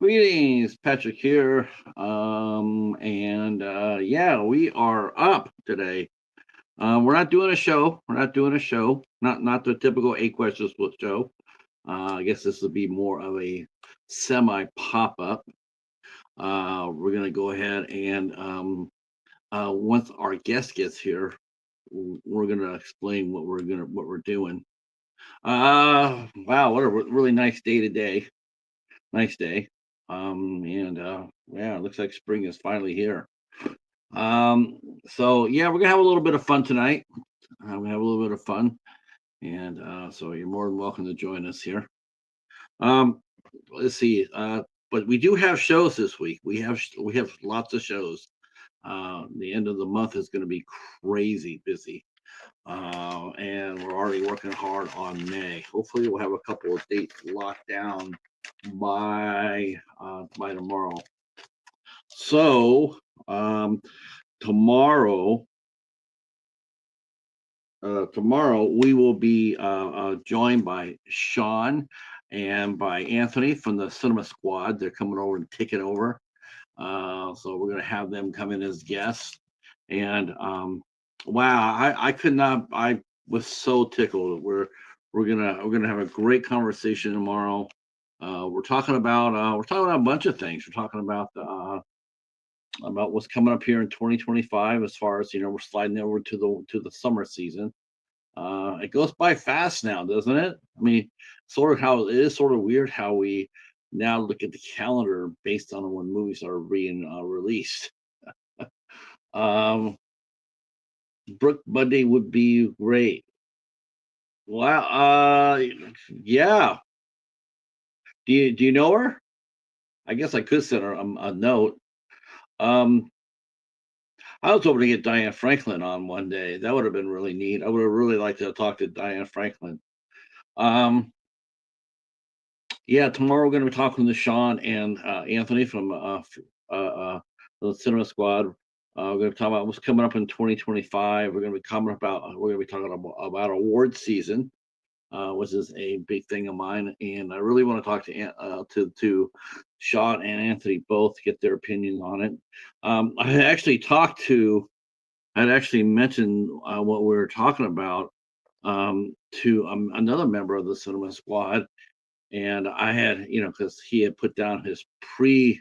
Greetings, Patrick here. Yeah, we are up today. We're not doing a show. We're not doing a show. Not the typical eight questions split show. I guess this will be more of a semi pop up. We're gonna go ahead and once our guest gets here, we're gonna explain what we're doing. Wow, what a really nice day today. Nice day. Yeah, it looks like spring is finally here. Um, so yeah, we're gonna have a little bit of fun tonight. We have a little bit of fun, and so you're more than welcome to join us here. Um, let's see. But we do have shows this week. We have lots of shows. The end of the month is going to be crazy busy, and we're already working hard on May. Hopefully, we'll have a couple of dates locked down by tomorrow. So tomorrow, tomorrow we will be joined by Sean and by Anthony from the Cinema Squad. They're coming over and taking over. So we're going to have them come in as guests. And wow, I could not. I was so tickled. We're gonna have a great conversation tomorrow. We're talking about a bunch of things. We're talking about what's coming up here in 2025 as far as we're sliding over to the summer season. It goes by fast now, doesn't it? I mean, sort of how it is sort of weird how we now look at the calendar based on when movies are being released. um Brooke Bundy would be great. Well, yeah. Do you know her? I guess I could send her a note. um I was hoping to get Diane Franklin on one day. That would have been really neat. I would have really liked to talk to Diane Franklin. Um, yeah, tomorrow we're going to be talking to Sean and Anthony from the Cinema Squad. We're going to talk about what's coming up in 2025. We're going to be talking about award season, which is a big thing of mine, and I really want to talk to Sean and Anthony both to get their opinions on it. I had actually I'd actually mentioned what we were talking about to another member of the Cinema Squad, and I had, because he had put down his too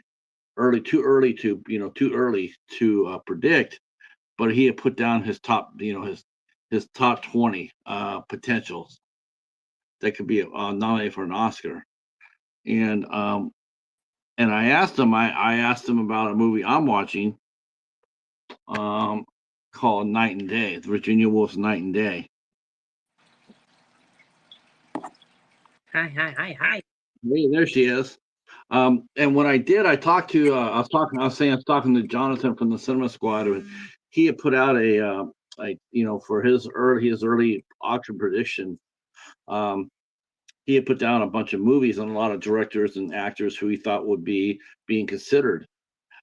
early to predict, but he had put down his top, his top 20 potentials that could be nominated for an Oscar, and I asked him about a movie I'm watching, um, called Night and Day, Virginia Woolf's Night and Day. Hi, hi, hi, hi. Hey, there she is. And when I did, I was talking to Jonathan from the Cinema Squad, and he had put out for his early auction prediction. Um, he had put down a bunch of movies and a lot of directors and actors who he thought would be being considered.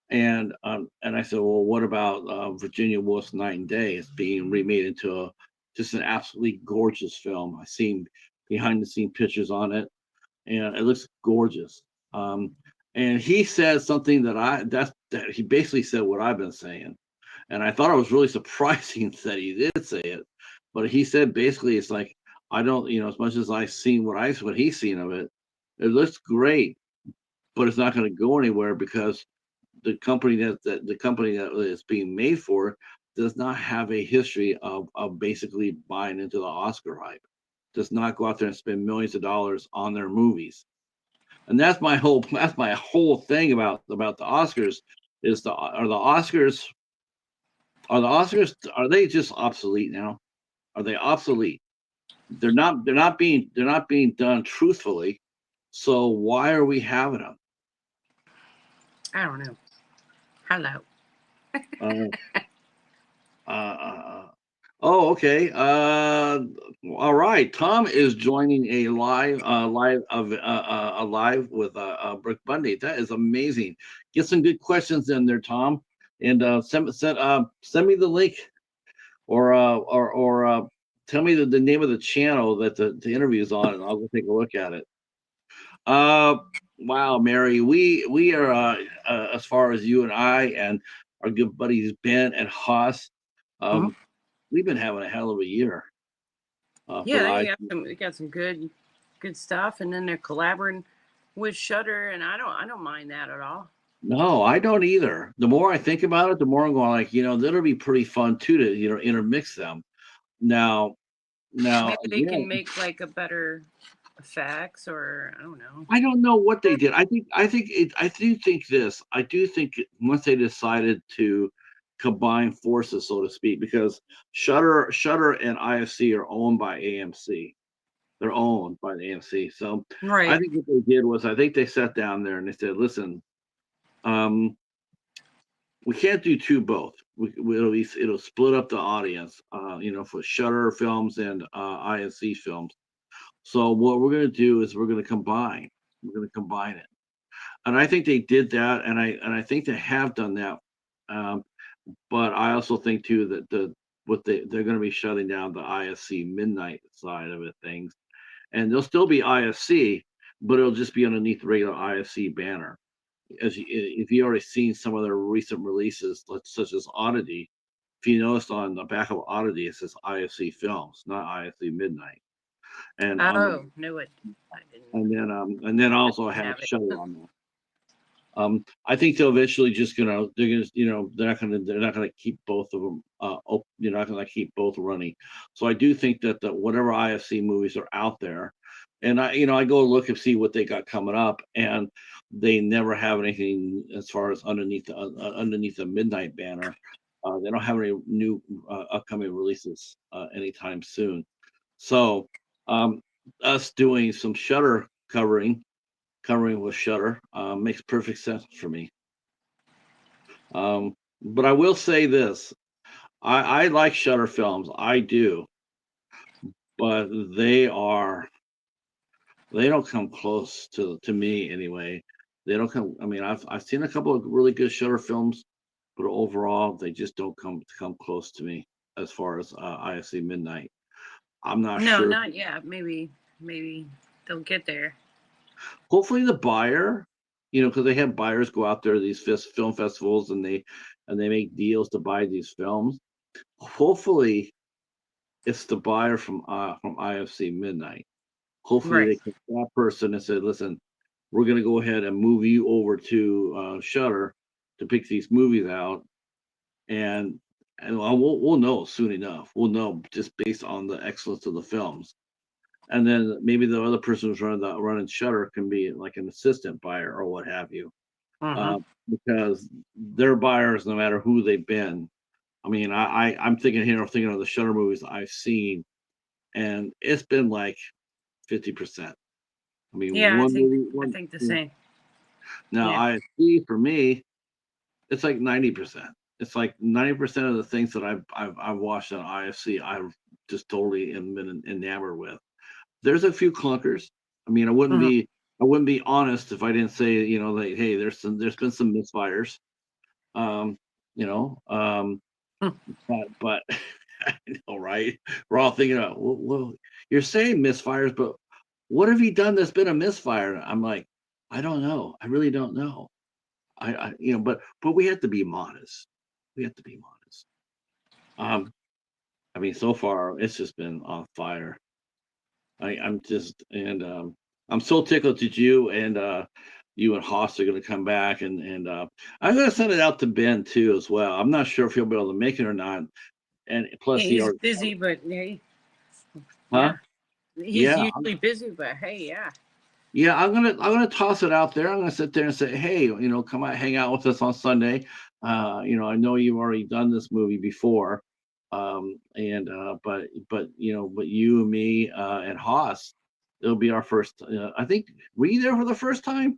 And I said, well, what about Virginia Woolf's Night and Day? It's being remade into just an absolutely gorgeous film. I've seen behind the scene pictures on it, and it looks gorgeous. Um, and he said something that he basically said what I've been saying, and I thought it was really surprising that he did say it. But he said basically, it's like, I don't, as much as I've seen what he's seen of it, it looks great, but it's not going to go anywhere because the company that is being made for does not have a history of basically buying into the Oscar hype. Does not go out there and spend millions of dollars on their movies. And that's my whole thing about the Oscars is are they just obsolete now? Are they obsolete? They're not being done truthfully. So why are we having them? I don't know. Hello. Uh, uh, uh, oh, okay. All right. Tom is joining a live with Brooke Bundy. That is amazing. Get some good questions in there, Tom, and send me the link, or tell me the name of the channel that the interview is on, and I'll go take a look at it. Uh, Wow, Mary, we are as far as you and I and our good buddies Ben and Haas, Mhm. um, we've been having a hell of a year for Yeah, the they got some good stuff, and then they're collaborating with Shutter, and I don't mind that at all. No, I don't either. The more I think about it, the more I'm going like, that'll be pretty fun too to, intermix them. Now, now Maybe they can again, make like a better effects, or I don't know. I don't know what they did. I do think once they decided to combine forces, so to speak, because Shutter and IFC are owned by AMC. They're owned by the AMC. So I Right. think what they did was I think they sat down there and they said, listen, um, we can't do two both. It'll split up the audience, for Shutter films and IFC films. So what we're going to do is we're going to combine. We're going to combine it, and I think they did that, and I think they have done that. Um, but I also think too that they're going to be shutting down the ISC midnight side of it things, and they'll still be ISC, but it'll just be underneath the regular ISC banner. If you already seen some of their recent releases, such as Oddity, if you noticed on the back of Oddity, it says IFC Films, not IFC Midnight, and on the Oh, no, it. I didn't. and then also Didn't have have it. Shutter on there. I think they'll eventually they're not gonna keep both of them. You're not gonna keep both running. So I do think that whatever IFC movies are out there, and I go look and see what they got coming up, and they never have anything as far as underneath the midnight banner. They don't have any new upcoming releases anytime soon. So um, us doing some Shutter covering with Shutter makes perfect sense for me. But I will say this: I like Shutter films, I do, but they don't come close to me anyway. They don't come. I mean, I've seen a couple of really good Shutter films, but overall, they just don't come close to me as far as IFC Midnight. I'm not No, sure. not yet. Maybe they'll get there. Hopefully, the buyer, because they have buyers go out there to these film festivals and they make deals to buy these films. Hopefully, it's the buyer from IFC Midnight. Hopefully, Right. they get that person and said, "Listen, we're going to go ahead and move you over to Shutter to pick these movies out, and we'll know soon enough. We'll know just based on the excellence of the films, and then maybe the other person who's running Shutter can be like an assistant buyer or what have you, Uh-huh. uh, because they're buyers no matter who they've been. I mean, I'm thinking of the Shutter movies I've seen, and it's been like 50%. I mean, Yeah, one movie, I one. think the Yeah. same. Now Yeah. IFC for me, it's like 90%. It's like 90% of the things that I've watched on IFC, I've just totally been enamored with. There's a few clunkers. I mean, Uh-huh. I wouldn't be honest if I didn't say, like, hey, there's been some misfires. Um, you know, um, but I know, right? We're all thinking about, well, you're saying misfires, but what have you done that's been a misfire? I'm like, I don't know. I really don't know. But we have to be modest. We have to be modest. Um, I mean, so far it's just been on fire. I'm just and I'm so tickled that you and Haas are going to come back and I'm going to send it out to Ben too as well. I'm not sure if he'll be able to make it or not. And plus, he He's already, busy, but hey, huh? yeah. He's Yeah, usually busy, but hey, yeah. yeah. I'm gonna toss it out there. I'm gonna sit there and say, hey, come out, hang out with us on Sunday. I know you've already done this movie before, and but you and me and Haas, it'll be our first. I think were you there for the first time?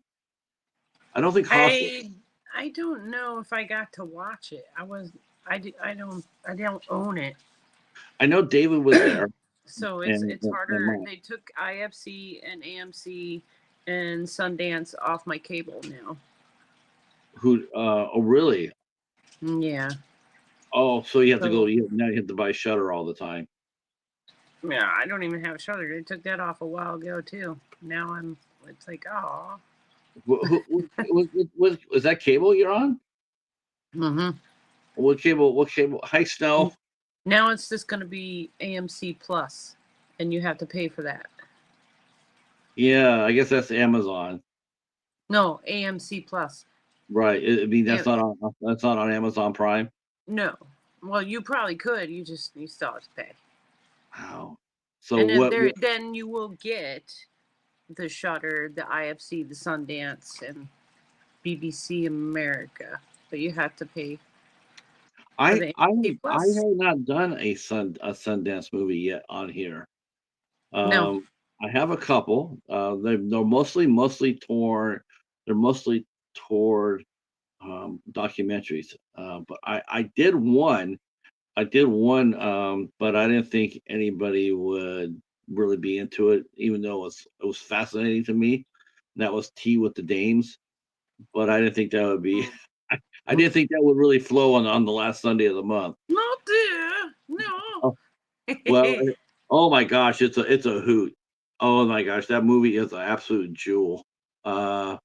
I don't think Haas was. I I don't know if I got to watch it. I don't own it. I know David was there, So it's and harder. Mark, They took IFC and AMC and Sundance off my cable now. who? Oh, really? Yeah. Oh, so you have to go. So Now you have to buy Shutter all the time. yeah, I don't even have Shutter. They took that off a while ago too. Now I'm. It's like, oh. Was that cable you're on? Mm-hmm. What cable? What cable? Hi, Snow. Now it's just going to be AMC Plus, and you have to pay for that. Yeah, I guess that's Amazon. No, AMC Plus. Right. I mean, Yeah, that's not on Amazon Prime. no. Well, you probably could. You still have to pay. Wow. So And then what? there, then you will get the Shutter, the IFC, the Sundance, and BBC America, but you have to pay for I the I AMC I Plus. have not done a Sundance movie yet on here. No, I have a couple. They're mostly toward they're mostly toward documentaries. But I did one, but I didn't think anybody would really be into it, even though it was fascinating to me. That was Tea with the Dames, but I didn't think that would be. I didn't think that would really flow on the last Sunday of the month. no, dear, no. Oh, well, oh my gosh, it's a hoot. Oh my gosh, that movie is an absolute jewel. Uh,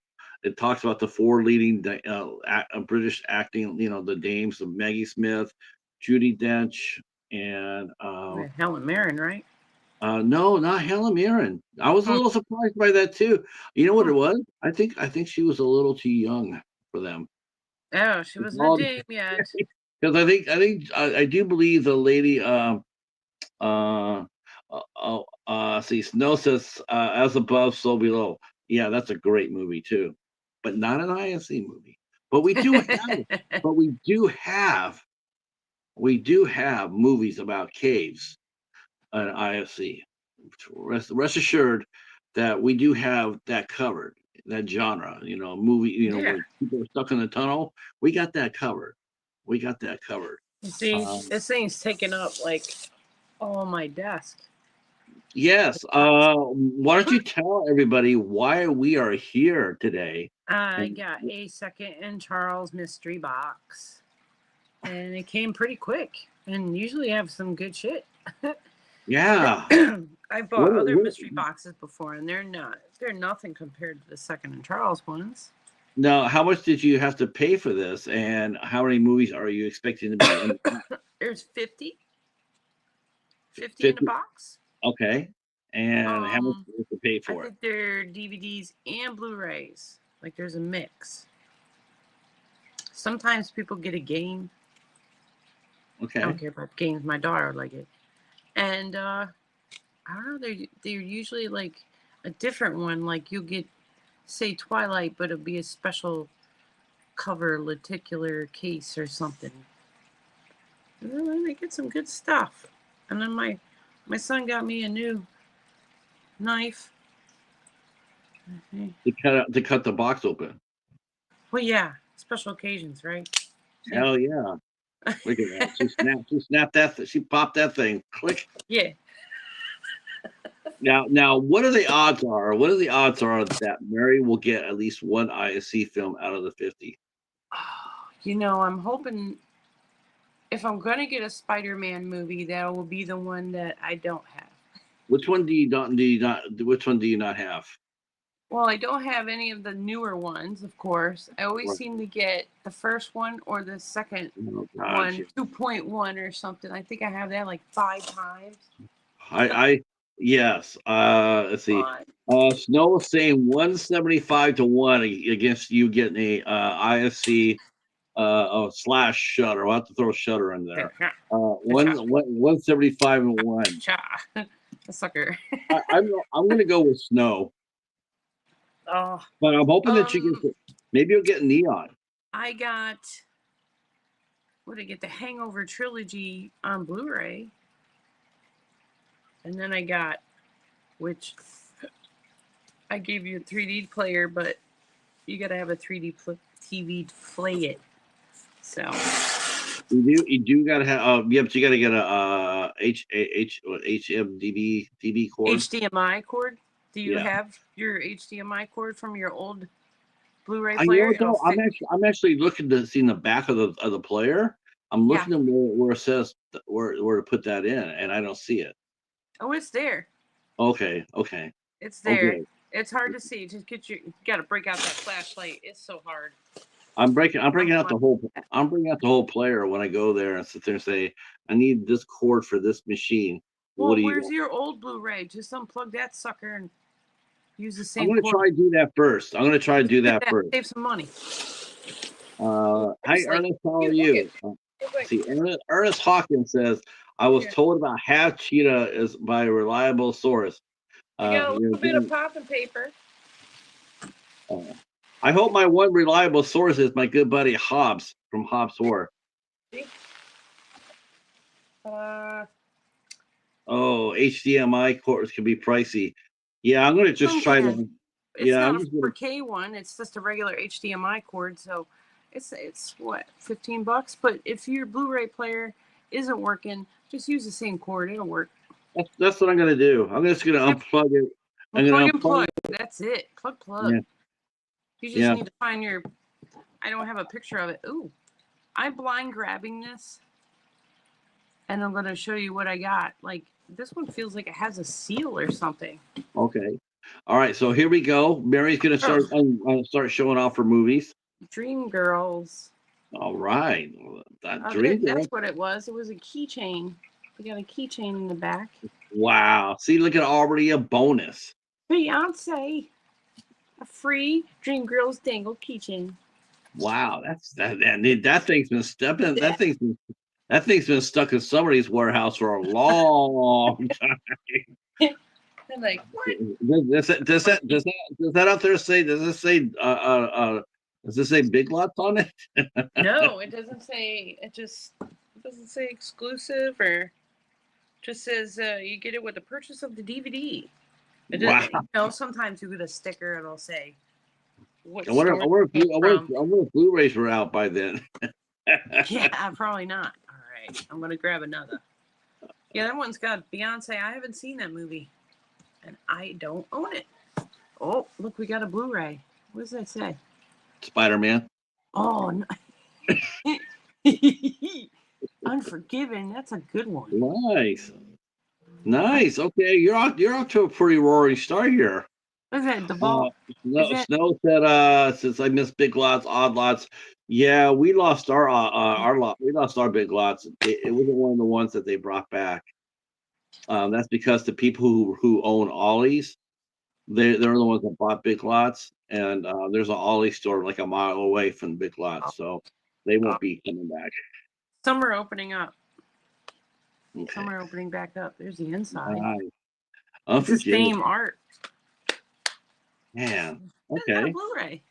it talks about the four leading British acting, the dames of Maggie Smith, Judy Dench, and Helen Mirren, right? no, not Helen Mirren. I was a Hmm, little surprised by that too. You know what hmm. it was? I think she was a little too young for them. Oh, she wasn't a dame yet. Because I do believe the lady see, Snow says, "As above, so below." Yeah, that's a great movie too, but not an ISC movie. But but we do have movies about caves at IFC. Rest assured that we do have that covered. That genre, movie, Yeah. where people are stuck in the tunnel. We got that covered. We got that covered. You see, Um, this thing's taking up like all my desk. Yes. Why don't you tell everybody why we are here today? I And got a second and Charles mystery box, and it came pretty quick. And usually have some good shit. yeah, I what, bought other what mystery boxes before, and they're nothing compared to the second and Charles ones. now? How much did you have to pay for this? And how many movies are you expecting to be in? There's 50 in the 50. box. Okay. And how much Um, do you have to pay I for it? think they're DVDs and Blu-rays. Like there's a mix. Sometimes people get a game. I don't Okay. care about games. My daughter would like it. And I don't know. They're usually like a different one. Like you'll get, say, Twilight, but it'll be a special cover lenticular case or something. And then they get some good stuff. And then my son got me a new knife. To cut the box open. Well, yeah, special occasions, right? See? Hell yeah. Look at that. She snapped she popped that thing. Click. Yeah. Now, what are the odds are? What are the odds are that Mary will get at least one ISC film out of the 50? I'm hoping if I'm gonna get a Spider-Man movie, that will be the one that I don't have. Which one which one do you not have? Well, I don't have any of the newer ones, of course. I always Right. seem to get the first one or the second Oh gosh. one, 2.1 or something. I think I have that like 5 times. I yes. Let's see. Fun. Snow was saying 175 to 1 against you getting a ISC slash Shutter. We'll have to throw Shutter in there. 175 and 1. A sucker. I'm gonna go with Snow. Oh, But I'm hoping that you get maybe you'll get Neon. I got what did I get? The Hangover trilogy on Blu-ray, and then I got which I gave you a 3D player, but you got to have a 3D TV to play it. So You do gotta have yeah, but you gotta get a HMDB DB cord. HDMI cord. Do you Yeah. have your HDMI cord from your old Blu-ray I player? know I'm actually looking to see in the back of the player. I'm looking at where it says where to put that in, and I don't see it. Oh, it's there. Okay. It's there. Okay. It's hard to see. Just you got to break out that flashlight. It's so hard. I'm bringing out the whole player when I go there and sit there and say, I need this cord for this machine. Well, What do where's you? your old Blu-ray? Just unplug that sucker and use the I'm same going to cord. try to do that first. Save some money. Hi, Ernest. How are Look you? See, Ernest Hawkins says, I was told about half cheetah is by a reliable source. You got a little bit of popping paper. I hope my one reliable source is my good buddy Hobbs from Hobbs Horror. HDMI cords can be pricey. Yeah, I'm going to just try to. It's not a 4K one. It's just a regular HDMI cord. So it's what, $15? But if your Blu-ray player isn't working, just use the same cord. It'll work. That's what I'm going to do. I'm just going to unplug it. I'm going to unplug. That's it. Plug. Yeah. You just need to find your. I don't have a picture of it. Ooh, I'm blind grabbing this, and I'm going to show you what I got. Like, this one feels like it has a seal or something. Okay. All right. So here we go. Mary's going to start showing off her movies. Dream Girls. All right. That's what it was. It was a keychain. We got a keychain in the back. Wow. See, look at already a bonus. Beyonce. A free Dream Girls dangle keychain. Wow, that thing's been stepping. That thing's been stuck in somebody's warehouse for a long time. They're like, what? Does that out there say? Does this say Big Lots on it? No, it doesn't say. It doesn't say exclusive, or just says you get it with the purchase of the DVD. Wow. Sometimes you get a sticker. It'll say. I wonder if Blu-rays were out by then. Yeah, probably not. All right, I'm gonna grab another. Yeah, that one's got Beyonce. I haven't seen that movie, and I don't own it. Oh, look, we got a Blu-ray. What does that say? Spider-Man. Oh, no. Unforgiven. That's a good one. Nice. Okay, you're off to a pretty roaring start here. Okay, the ball. Snow said, since I missed Big Lots, Odd Lots. Yeah, we lost our lot. We lost our Big Lots. It wasn't one of the ones that they brought back. That's because the people who own Ollie's, they're the ones that bought Big Lots, and there's an Ollie store like a mile away from Big Lots, so they won't be coming back. Some are opening up. Okay. Some are opening back up. There's the inside. It's the same art. Man, okay. Blu-ray.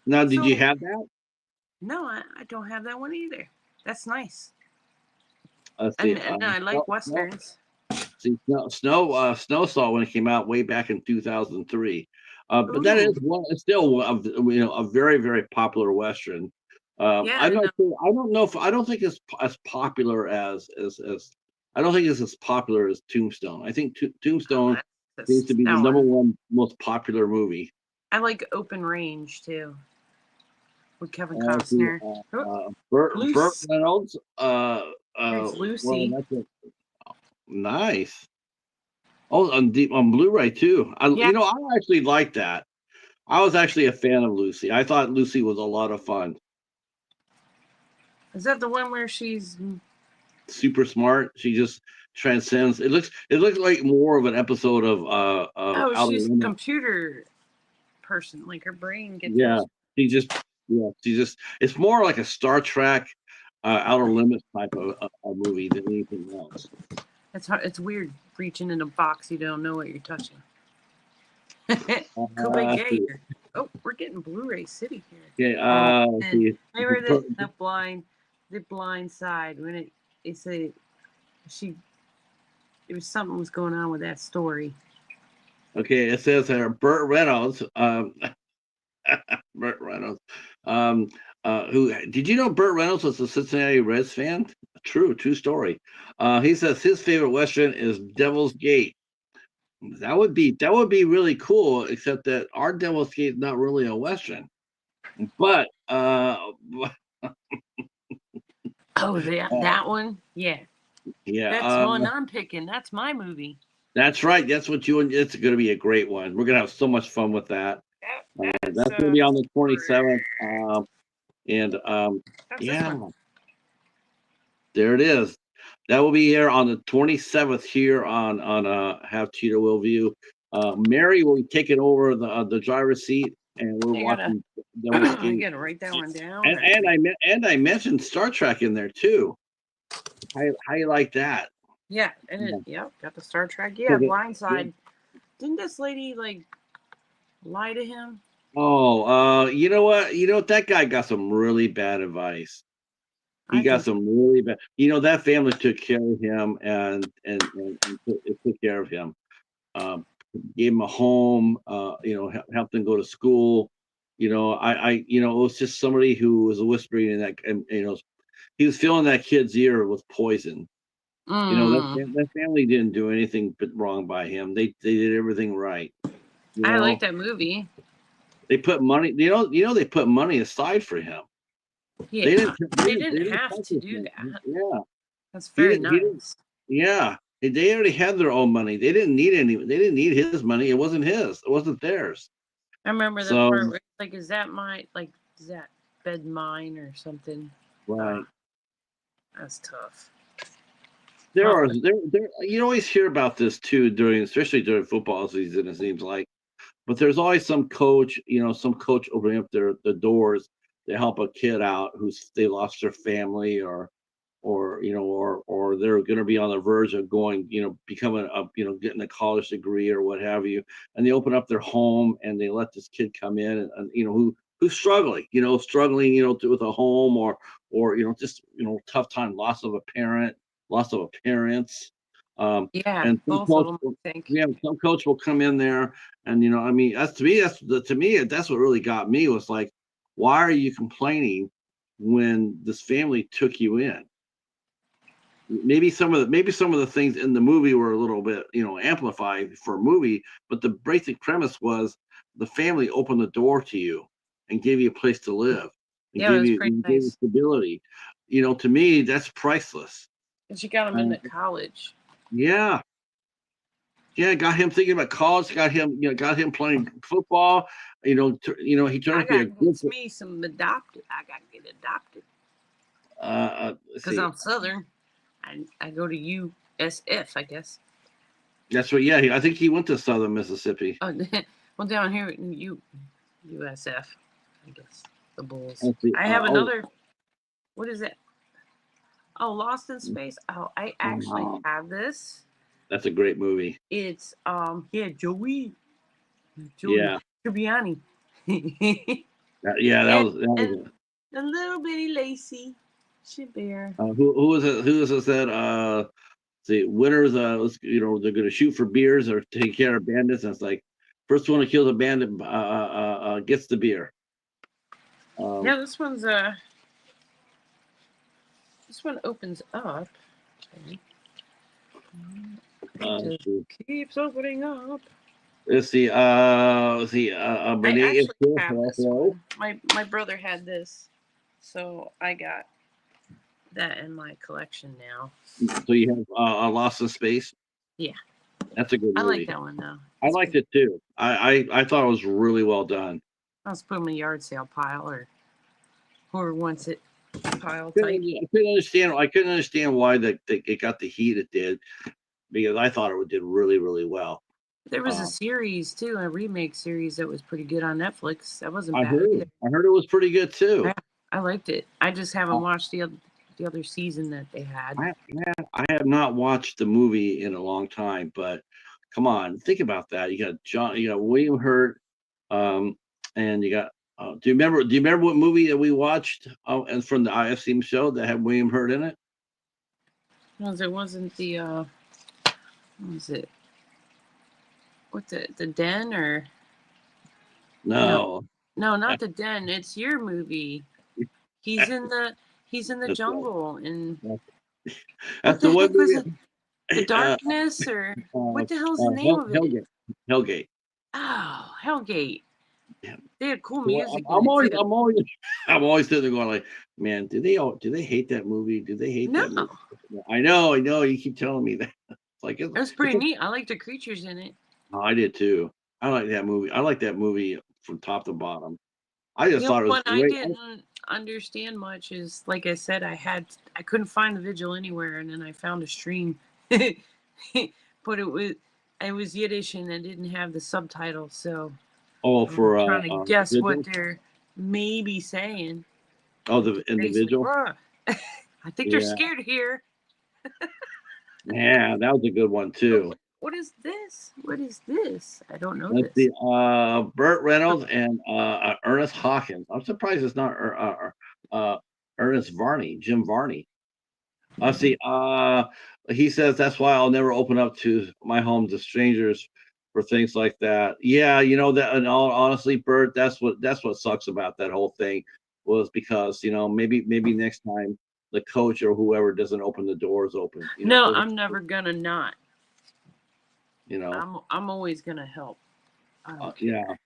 Now, did you have that? No, I don't have that one either. That's nice. See, and I like westerns. See, Snow saw when it came out way back in 2003. But that is it's still a very, very popular western. I'm not sure. I don't think it's as popular as I don't think it's as popular as Tombstone. I think Tombstone seems to be the number one most popular movie. I like Open Range too, with Kevin Costner. Burt Reynolds. Lucy. Nice. Oh, on Blu-ray too. I actually like that. I was actually a fan of Lucy. I thought Lucy was a lot of fun. Is that the one where she's super smart? She just transcends. It looks like more of an episode of she's a computer person. Like her brain gets. She just it's more like a Star Trek Outer Limits type of movie than anything else. It's hard. It's weird reaching in a box you don't know what you're touching. Oh, we're getting Blu-ray City here. Remember the blind side when it said there was something was going on with that story. Okay, it says there Burt Reynolds. Burt Reynolds. Who did you know Burt Reynolds was a Cincinnati Reds fan? True story. He says his favorite western is Devil's Gate. That would be really cool, except that our Devil's Gate is not really a western. But that one? Yeah. Yeah. That's one I'm picking. That's my movie. That's right. That's what you and it's going to be a great one. We're going to have so much fun with that. That's That's going to be on the for 27th. And that's this yeah, one. there it is. That will be here on the 27th here on Have Cheetah Will View. Mary will be taking over the driver's seat, and we're I gotta watching Devil I Escape. gotta write that one down. And I mentioned Star Trek in there too. How you like that? Yeah, and Yeah. yep, got the Star Trek. Yeah, Yeah. Blindside. Didn't this lady like lie to him? Oh, you know what? You know that guy got some really bad advice. He I got think some really bad. You know that family took care of him and took care of him. Um, Gave him a home. Helped him go to school. It was just somebody who was whispering in that, and he was filling that kid's ear with poison. That family didn't do anything but wrong by him. They did everything right. I like that movie. They put money. They put money aside for him. Yeah, they didn't have to do that. Yeah, That's very nice. Yeah, they already had their own money. They didn't need any. They didn't need his money. It wasn't his. It wasn't theirs. I remember the part where like, is that bed mine or something? Right. That's tough. There. You always hear about this too especially during football season. It seems like, but there's always some coach. Some coach opening up the doors to help a kid out they lost their family or they're going to be on the verge of going, becoming getting a college degree or what have you, and they open up their home and they let this kid come in and who's struggling, with a home or just tough time, loss of a parent, loss of a parents. And both of them, I think. Yeah, some coach will come in there, and that's to me that's what really got me was like, why are you complaining when this family took you in? Maybe some of the things in the movie were a little bit amplified for a movie, but the basic premise was the family opened the door to you and gave you a place to live and gave you stability. To me that's priceless. And she got him into college. Yeah, got him thinking about college. Got him playing football. He turned out to be me some adopted. I got to get adopted. Because I'm Southern. I go to USF, I guess. That's what. Yeah, I think he went to Southern Mississippi. Oh, well, down here in USF, I guess the Bulls. I have another. What is it? Oh, Lost in Space. Oh, I actually have this. That's a great movie. It's Joey Tribbiani. That was a little bitty Lacey Chabert. Who is it that the winners they're going to shoot for beers or take care of bandits, and it's like first one to kill the bandit gets the beer. This one opens up. Keeps opening up. Let's see. I actually have this one. My brother had this, so I got that in my collection now. So you have Lost in Space. Yeah, that's a good movie. I like that one though. I liked it too. I thought it was really well done. I was putting a yard sale pile or whoever wants it pile type. I couldn't understand why it got the heat it did, because I thought it did really, really well. There was a series too, a remake series that was pretty good on Netflix. That wasn't bad. I heard it was pretty good too. I liked it. I just haven't watched the other season that they had. I have not watched the movie in a long time, but come on, think about that. You got William Hurt, and you got. Do you remember what movie that we watched and from the IFC show that had William Hurt in it? No, it wasn't the. What was it? What the Den or? No, not the Den. It's your movie. He's in the jungle and. That's the one movie. The Darkness or what the hell's the name of it? Hellgate. Oh, Hellgate. Yeah. They had cool music. I'm always sitting there going like, man, do they hate that movie? Do they hate that movie? I know. You keep telling me that. It's like It was pretty neat. I like the creatures in it. I did too. I like that movie. I like that movie from top to bottom. I just You know thought it was what I great. didn't understand much is, like I said, I couldn't find the Vigil anywhere, and then I found a stream, but it was Yiddish and I didn't have the subtitles, so Oh, I'm for trying to guess what Vigil? they're maybe saying. Oh, the Basically, individual. I think they're Yeah, scared here. yeah, that was a good one too. What is this? What is this? I don't know Let's this. see, Burt Reynolds and Ernest Hawkins. I'm surprised it's not Ernest Varney, Jim Varney. Let's see. He says that's why I'll never open up to my home to strangers for things like that. Yeah, you know that. And honestly, Bert, that's what sucks about that whole thing was because maybe next time the coach or whoever doesn't open the doors open. No, I'm never gonna not. You know. I'm always gonna help. I don't Yeah. care.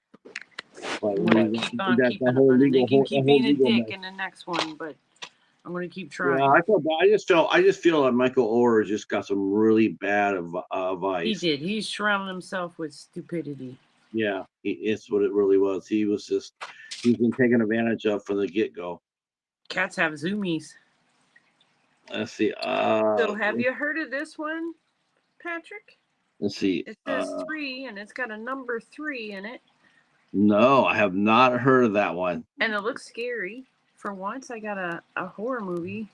But I'm I gonna mean, keep on that keeping whole on, and they legal, can that keep whole being a legal dick mess. in the next one, but I'm gonna keep Yeah, trying. I feel bad. I just feel like Michael Orr just got some really bad advice. He did. He surrounded himself with stupidity. Yeah, it's what it really was. He's been taken advantage of from the get go. Cats have zoomies. Let's see. So have you heard of this one, Patrick? Let's see. It says 3, and it's got a number 3 in it. No, I have not heard of that one. And it looks scary. For once, I got a horror movie.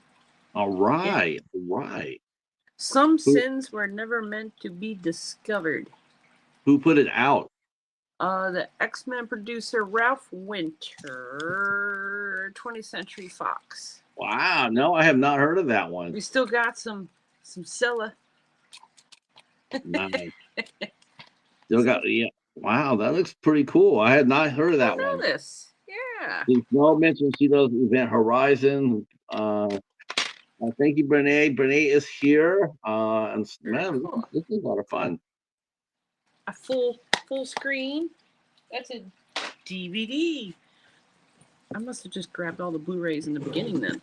All right, right. Some sins were never meant to be discovered. Who put it out? The X-Men producer Ralph Winter, 20th Century Fox. Wow, no, I have not heard of that one. We still got some Scylla. Nice. Still got, yeah. Wow, that looks pretty cool. I had not heard of that one. This. Yeah. Snow mentioned she does Event Horizon. Thank you, Brene. Brene is here. And man, cool. this is a lot of fun. A full screen. That's a DVD. I must have just grabbed all the Blu-rays in the beginning then.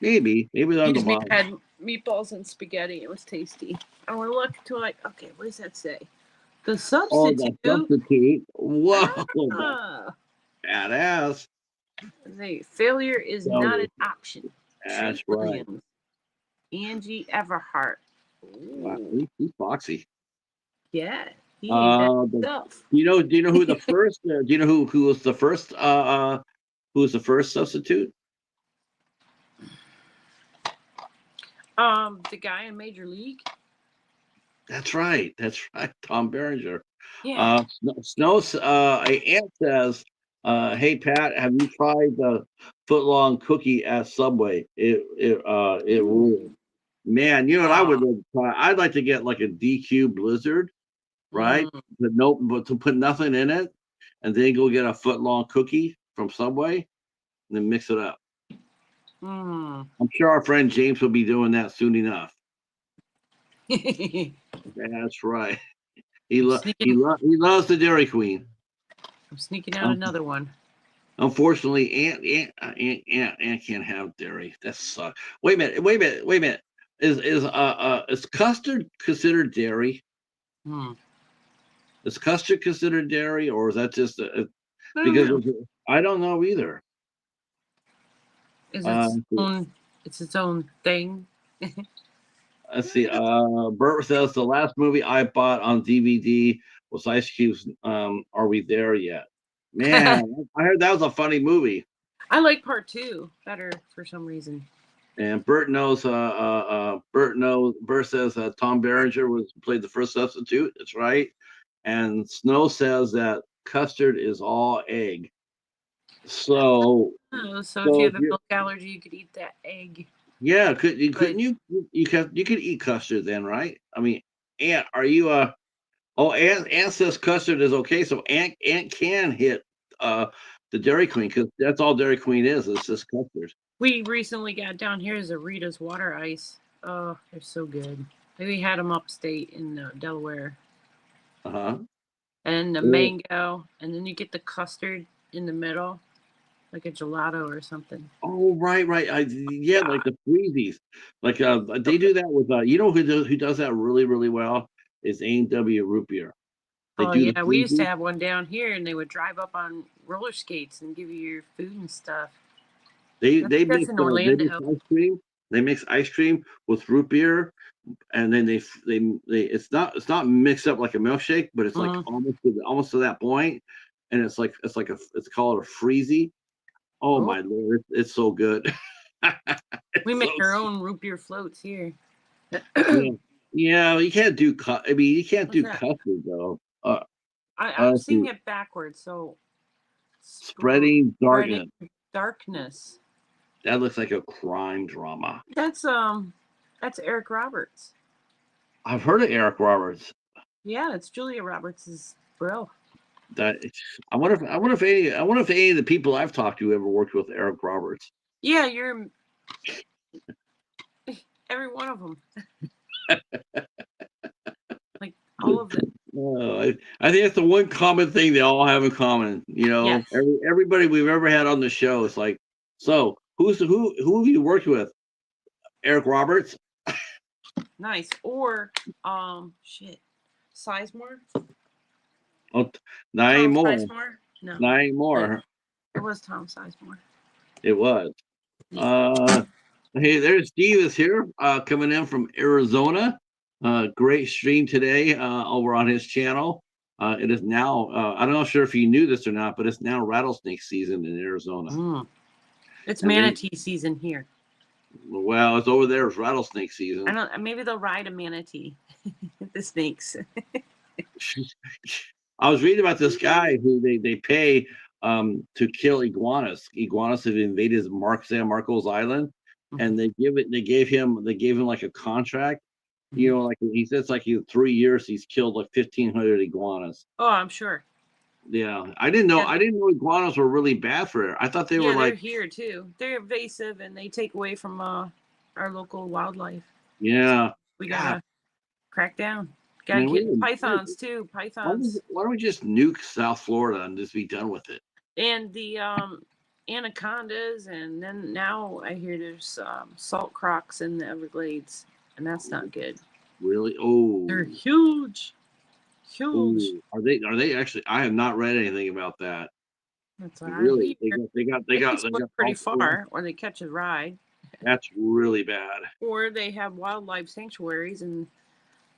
Maybe they're Excuse me, had meatballs and spaghetti. It was tasty. I want to look to like, okay, what does that say? The Substitute. Oh, the Substitute. Whoa. Ah. Badass. Failure is not an option. That's Trent right. Williams. Angie Everhart. Wow, he's foxy. Yeah. He stuff. Do you know who the first? Do you know who was the first? Who was the first substitute? The guy in Major League. That's right. Tom Berenger. Yeah. Snow's aunt says, "Hey Pat, have you tried the footlong cookie at Subway? It ruled. Man, you know what I would try? I'd like to get like a DQ Blizzard, right? But to put nothing in it, and then go get a footlong cookie from Subway, and then mix it up. I'm sure our friend James will be doing that soon enough. That's right. He loves the Dairy Queen. I'm sneaking out another one. Unfortunately, Aunt can't have dairy. That sucks. Wait a minute. Is custard considered dairy? Is custard considered dairy, or is that just because I don't know either. It's its own thing. Let's see. Bert says the last movie I bought on DVD was Ice Cube's Are We There Yet? Man, I heard that was a funny movie. I like part 2 better for some reason. And Bert knows. Bert says Tom Berenger played the first substitute. That's right. And Snow says that custard is all egg. So if you have a milk allergy, you could eat that egg. Yeah, couldn't you could eat custard then, right? I mean, Aunt, are you Aunt says custard is okay, so Aunt can hit the Dairy Queen because that's all Dairy Queen is. It's just custard. We recently got down here as a Rita's water ice. Oh, they're so good. We had them upstate in Delaware. And the mango, and then you get the custard in the middle. like a gelato or something. Oh, right, right. Yeah, like the freezies. Like they do that with you know who does that really, really well is A&W Root Beer. They Oh do the yeah, we used to freezies. have one down here, and they would drive up on roller skates and give you your food and stuff. They I they think that's mix in they mix Orlando. ice cream. They mix ice cream with root beer, and then they it's not mixed up like a milkshake, but it's like Mm, almost to that point, and it's called a freezy. Oh oh, my lord, it's so good. we It's make so our own root beer floats here. yeah, yeah. You can't do I mean, you can't What's do that? custard though. I'm Let's seeing see, it backwards. So spreading spreading darkness. darkness. That looks like a crime drama. That's that's Eric Roberts. I've heard of Eric Roberts. Yeah, it's Julia Roberts's bro. That I wonder if any of the people I've talked to ever worked with Eric Roberts. Yeah, you're every one of them. Like all of them. I think that's the one common thing they all have in common. You know, Yes. everybody we've ever had on the show is like, so who have you worked with? Eric Roberts? Nice. Or shit. Sizemore? Oh, not Tom anymore. Sizemore? No. Not It, anymore. it was Tom Sizemore. It was. Yeah. Uh, hey, there's Steve is here, coming in from Arizona. Great stream today over on his channel. It is now, I'm not sure if you knew this or not, but it's now rattlesnake season in Arizona. Mm. It's And they, manatee season here. well, it's over there, it's rattlesnake I season. don't maybe they'll ride a manatee. The snakes. I was reading about this guy who they pay to kill iguanas. Iguanas have invaded San Marcos Island, and they gave him like a contract. You know, like he says, like in 3 years he's killed like 1,500 iguanas. Oh, I'm sure. Yeah, I didn't know. Yeah, I didn't know iguanas were really bad for it. I thought they were they're like, here too. They're invasive and they take away from our local wildlife. yeah, We God, gotta crack down. Gotta man, get pythons too. Pythons why don't we just nuke South Florida and just be done with it? and the anacondas, and then now I hear there's salt crocs in the Everglades, and that's not good. Really? Oh, They're huge, huge. oh, are they actually? I have not read anything about that. That's what I Really, hear. they They can they swim got pretty South Florida. far, or they catch a ride, That's really bad. or they have wildlife sanctuaries and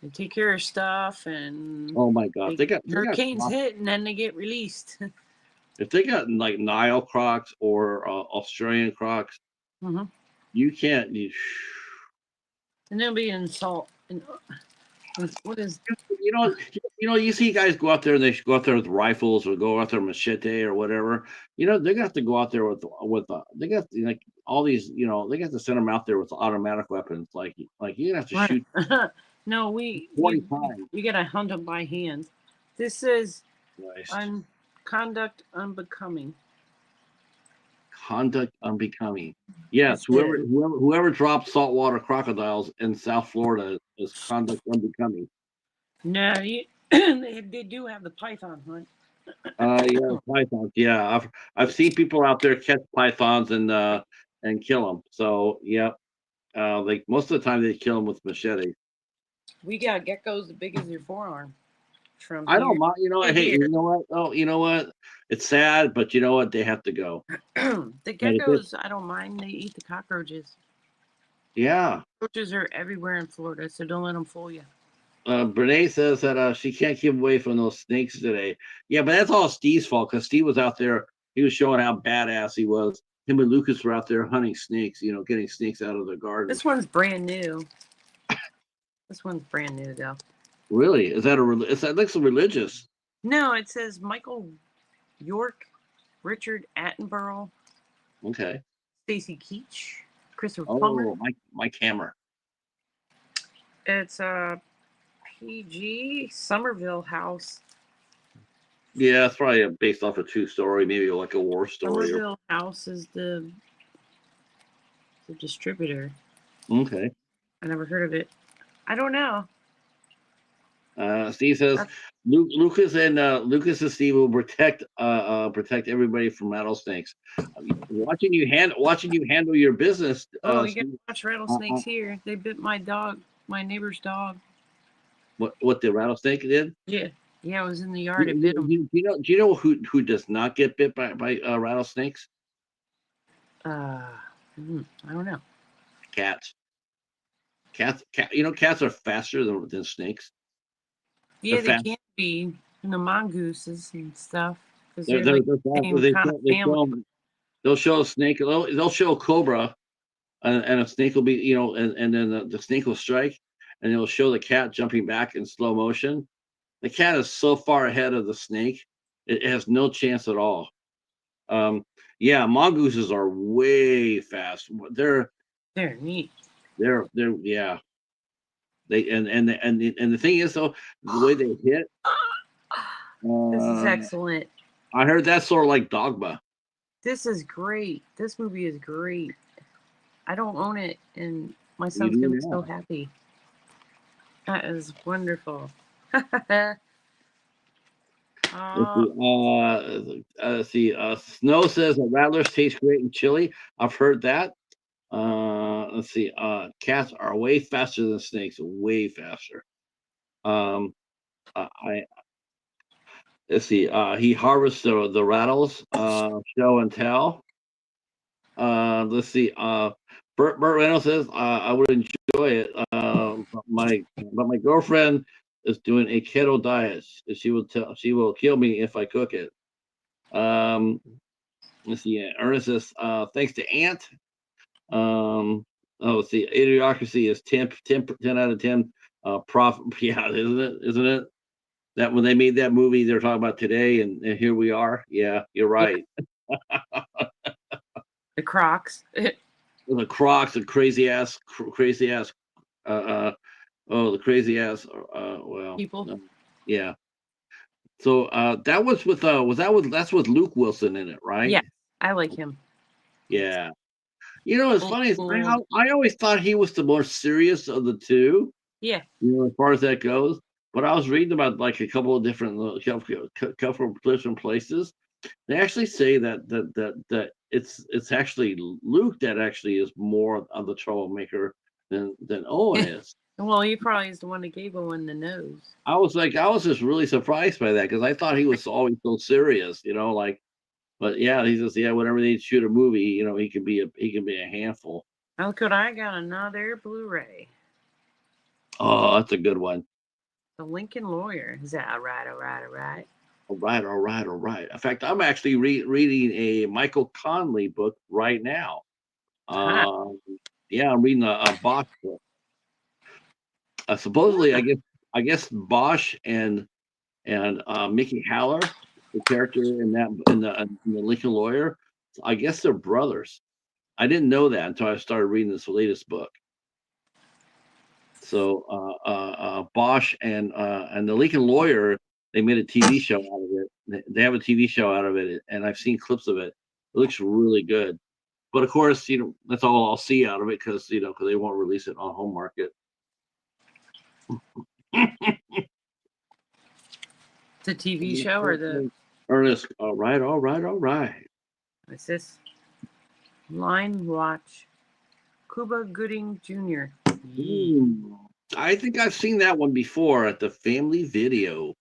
they take care of stuff, and Oh my God, they got hurricanes crocs. hit, and then they get released. If they got like Nile crocs or Australian crocs, Hmm. you can't. And they'll be in salt. And what is? You know, you see guys go out there and they go out there with rifles or go out there with machete or whatever. You know, they got to go out there with they got like all these. You know, they got to send them out there with automatic weapons. Like you have to shoot No, 20 times. we gotta hunt them by hand. This is Christ. conduct unbecoming. Conduct unbecoming. Yes, whoever drops saltwater crocodiles in South Florida is conduct unbecoming. No, they do have the python hunt. Yeah, pythons. Yeah, I've seen people out there catch pythons and kill them. So yeah, like most of the time they kill them with machetes. We got geckos the big as your forearm. From I here don't mind. You know, to hey, here. you know what? Oh, you know what? It's sad, but you know what? They have to go. The geckos, I don't mind. They eat the cockroaches. Yeah. Cockroaches are everywhere in Florida, so don't let them fool you. Brene says that she can't keep away from those snakes today. Yeah, but that's all Steve's fault because Steve was out there. He was showing how badass he was. Him and Lucas were out there hunting snakes. You know, getting snakes out of the garden. This one's brand new. This one's brand new, though. Really? Is that that looks religious? No, it says Michael York, Richard Attenborough, Okay. Stacy Keach, Christopher Plummer. Oh, Mike Hammer. It's a PG Somerville house. Yeah, it's probably based off a true story, maybe like a war story. Somerville House is the distributor. Okay. I never heard of it. I don't know. Steve says Lucas and Steve will protect everybody from rattlesnakes. Watching you handle your business. Oh, you Steve, gotta watch rattlesnakes here. They bit my dog, my neighbor's dog. What the rattlesnake did? Yeah, it was in the yard. It bit him. Do you know who does not get bit by rattlesnakes? I don't know. Cats. Cats. Cats are faster than snakes. Yeah, they can be. And the mongooses and stuff. Because They'll show a snake. They'll show a cobra, and a snake will be, and then the snake will strike, and it'll show the cat jumping back in slow motion. The cat is so far ahead of the snake, it has no chance at all. Yeah, mongooses are way fast. They're neat. They're yeah. The thing is though, the way they hit. This is excellent. I heard that's sort of like Dogma. This is great. This movie is great. I don't own it, and my son's gonna be so happy. That is wonderful. Snow says that rattlers taste great in chili. I've heard that. Let's see. Cats are way faster than snakes. Way faster. Let's see. He harvests the rattles. Show and tell. Let's see. Burt Reynolds says I would enjoy it. But my girlfriend is doing a keto diet. She will kill me if I cook it. Let's see. Ernest says thanks to Ant. Let's see. Idiocracy is 10 out of 10. Profit. Yeah, isn't it? That when they made that movie, they're talking about today, and here we are. Yeah, you're right. The Crocs. The Crocs, the crazy ass. The crazy ass. Well, people. Yeah. So that was with that's with Luke Wilson in it, right? Yeah, I like him. Yeah. It's funny. I always thought he was the more serious of the two. Yeah. As far as that goes. But I was reading about like a couple of different places. They actually say that it's actually Luke that actually is more of the troublemaker than Owen is. Well, he probably is the one that gave Owen the nose. I was just really surprised by that because I thought he was always so serious, But yeah, he says whenever they shoot a movie, he can be a handful. How could I got another Blu-ray? Oh, that's a good one. The Lincoln Lawyer. Is that all right? All right. In fact, I'm actually reading a Michael Conley book right now. Yeah, I'm reading a Bosch book. Supposedly, I guess Bosch and Mickey Haller, the character in the Lincoln Lawyer, I guess they're brothers. I didn't know that until I started reading this latest book. So Bosch and the Lincoln Lawyer, they made a TV show out of it. They have a TV show out of it, and I've seen clips of it. It looks really good. But of course, that's all I'll see out of it because they won't release it on home market. The TV show or the Ernest? All right. What's this? Line Watch. Cuba Gooding Jr. I think I've seen that one before at the Family Video.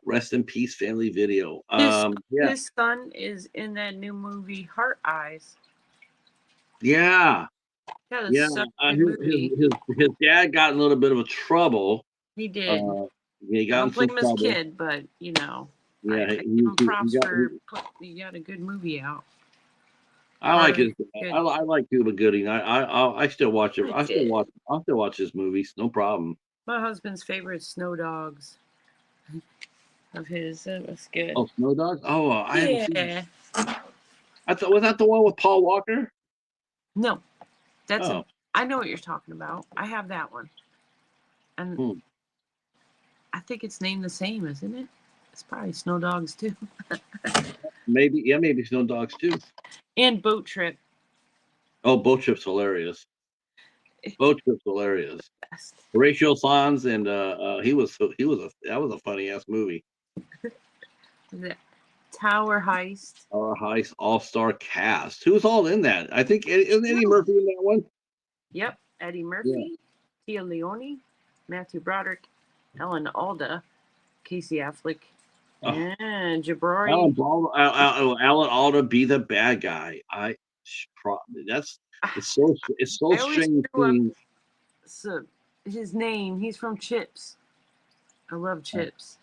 Rest in peace, Family Video. His son is in that new movie Heart Eyes. Yeah. His dad got in a little bit of a trouble. He did. He got I don't blame him as kid, but Yeah, I give him props for he got a good movie out. I like his. I like Cuba Gooding. I still watch it. I still watch his movies. No problem. My husband's favorite Snow Dogs. Of his, that was good. Oh, Snow Dogs. Oh, I haven't seen Yeah. I thought was that the one with Paul Walker? No, that's I know what you're talking about. I have that one, and I think it's named the same, isn't it? It's probably Snow Dogs too. maybe Snow Dogs too. And Boat Trip. Oh, Boat Trip's hilarious. Boat Trip's hilarious. Best. Horatio Sanz and that was a funny ass movie. The Tower Heist. Our Heist all-star cast. Who's all in that? I think isn't Eddie Murphy in that one? Yep, Eddie Murphy, Tia Leone, Matthew Broderick, Ellen Alda, Casey Affleck, and Jabari. Alan Alda be the bad guy. It's so strange. So his name. He's from Chips. I love Chips.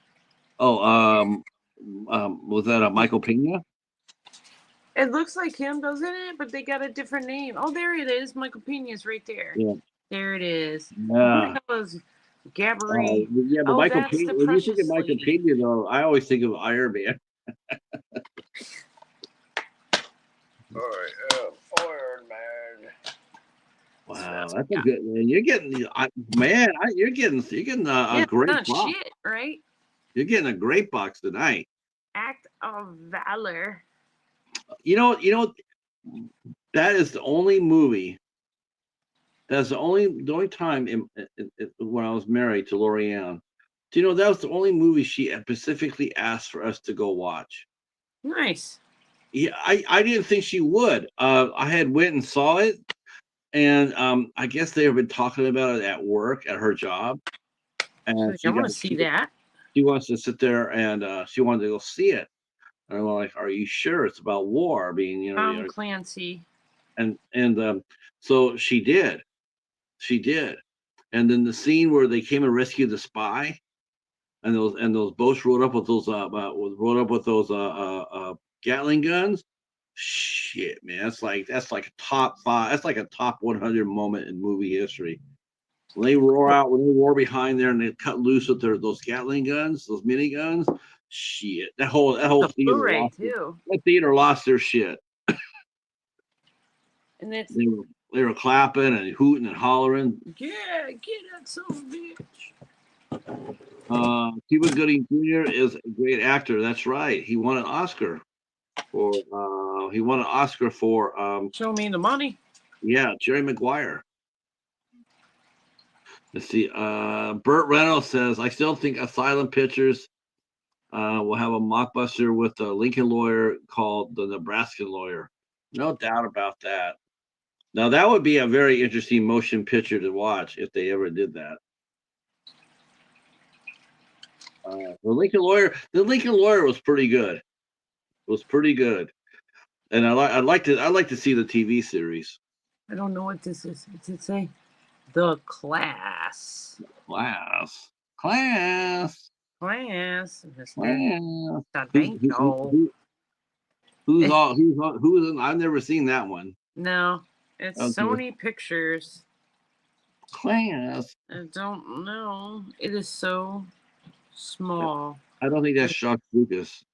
Oh, was that a Michael Pena? It looks like him, doesn't it? But they got a different name. Oh, there it is. Michael Pena's right there. Yeah. There it is. Yeah. That was Gabri. Yeah, but Michael Pena. When you think of Michael Pena, though, I always think of Iron Man. Iron Man. Wow, that's a good man. You're getting you're getting a great box. Shit, right? You're getting a great box tonight. Act of Valor. You know, that is the only movie. That's the only time when I was married to Lorianne. Do you know that was the only movie she specifically asked for us to go watch? Nice. Yeah, I didn't think she would. I had went and saw it, and I guess they have been talking about it at work at her job, and I want to see that. She wants to sit there and she wanted to go see it. And I'm like, "Are you sure it's about war?" I mean, Tom Clancy. And so she did, and then the scene where they came and rescued the spy, and those boats rode up with those Gatling guns. Shit, man, that's like a top 5. That's like a top 100 moment in movie history. When they roar behind there and they cut loose with those Gatling guns, those mini guns. Shit, that whole theater lost their shit. And that's they were clapping and hooting and hollering. Yeah, get that son of a bitch. Cuba Gooding Jr. is a great actor. That's right. He won an Oscar for Show Me the Money. Yeah, Jerry Maguire. Let's see. Burt Reynolds says, I still think Asylum Pictures will have a mockbuster with a Lincoln lawyer called The Nebraska Lawyer. No doubt about that. Now, that would be a very interesting motion picture to watch if they ever did that. The Lincoln Lawyer was pretty good. It was pretty good. And I'd like to see the TV series. I don't know what this is. What's it say? The Class. Class. Who's in? I've never seen that one. No, it's okay. Sony Pictures. Class. I don't know. It is so small. I don't think that's George Lucas.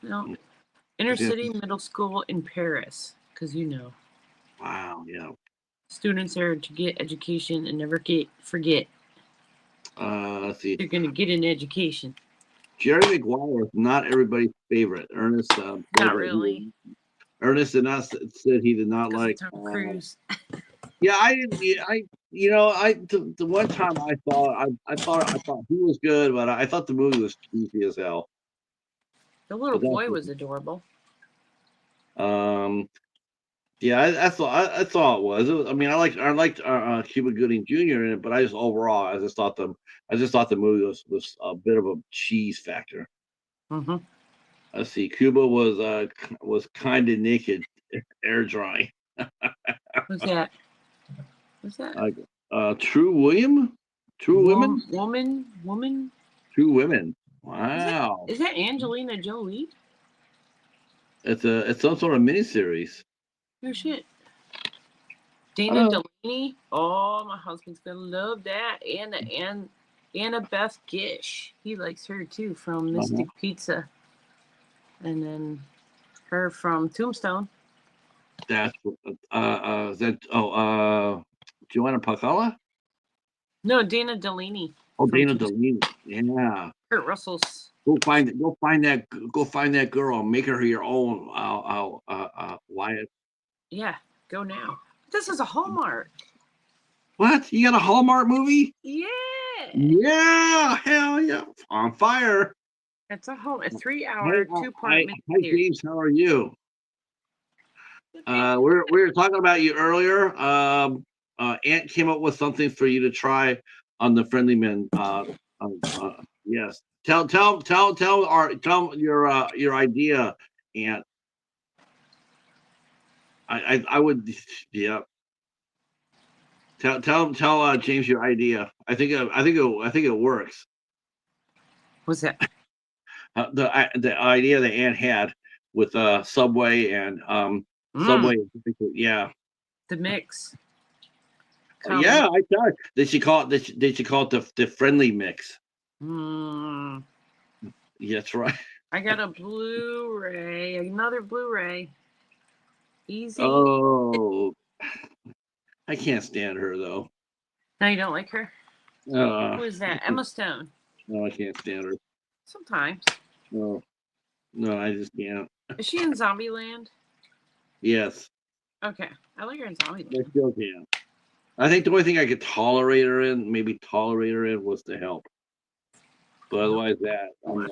No. Inner City Middle School in Paris, because you know. Wow, yeah. Students are to get education and never forget. Let's see. You're going to get an education. Jerry Maguire is not everybody's favorite. Ernest. Not really. Ernest said he did not like Tom Cruise. Yeah, I didn't. The one time I thought he was good, but I thought the movie was cheesy as hell. The little boy was adorable. Yeah, that's all it was. I mean, I liked Cuba Gooding Jr. in it, but I just thought the movie was a bit of a cheese factor. Mm-hmm. Let's see, Cuba was kind of naked, air drying. Who's that? True Women. Woman. True Women. Wow. Is that Angelina Jolie? It's some sort of miniseries. No shit. Dana Delaney. Oh, my husband's gonna love that. And Annabeth Gish. He likes her too from Mystic Pizza. And then her from Tombstone. That's Joanna Pacala? No, Dana Delaney. Oh, Dana Delaney. Yeah. Kurt Russell's. Go find that girl and make her your own, Wyatt. Yeah, go now. This is a Hallmark. What? You got a Hallmark movie? Yeah. Yeah, hell yeah, on fire. It's a 3-hour, Hi, 2-part hi, miniseries. James. How are you? We were talking about you earlier. Aunt came up with something for you to try on the Friendly Men. Yes. Tell your idea, Aunt. I would, yeah. Tell James your idea. I think it works. What's that? The idea that Aunt had with Subway and Subway. Yeah. The mix. Yeah, I thought. Did she call it the friendly mix? Mm. Yeah, that's right. I got a Blu-ray, another Blu-ray. Easy. Oh, I can't stand her though. No, you don't like her? Who is that? Emma Stone. No, I can't stand her. Sometimes. No, I just can't. Is she in Zombieland? Yes. Okay, I like her in Zombieland. I still can. I think the only thing I could tolerate her in, was The Help. But otherwise, I'm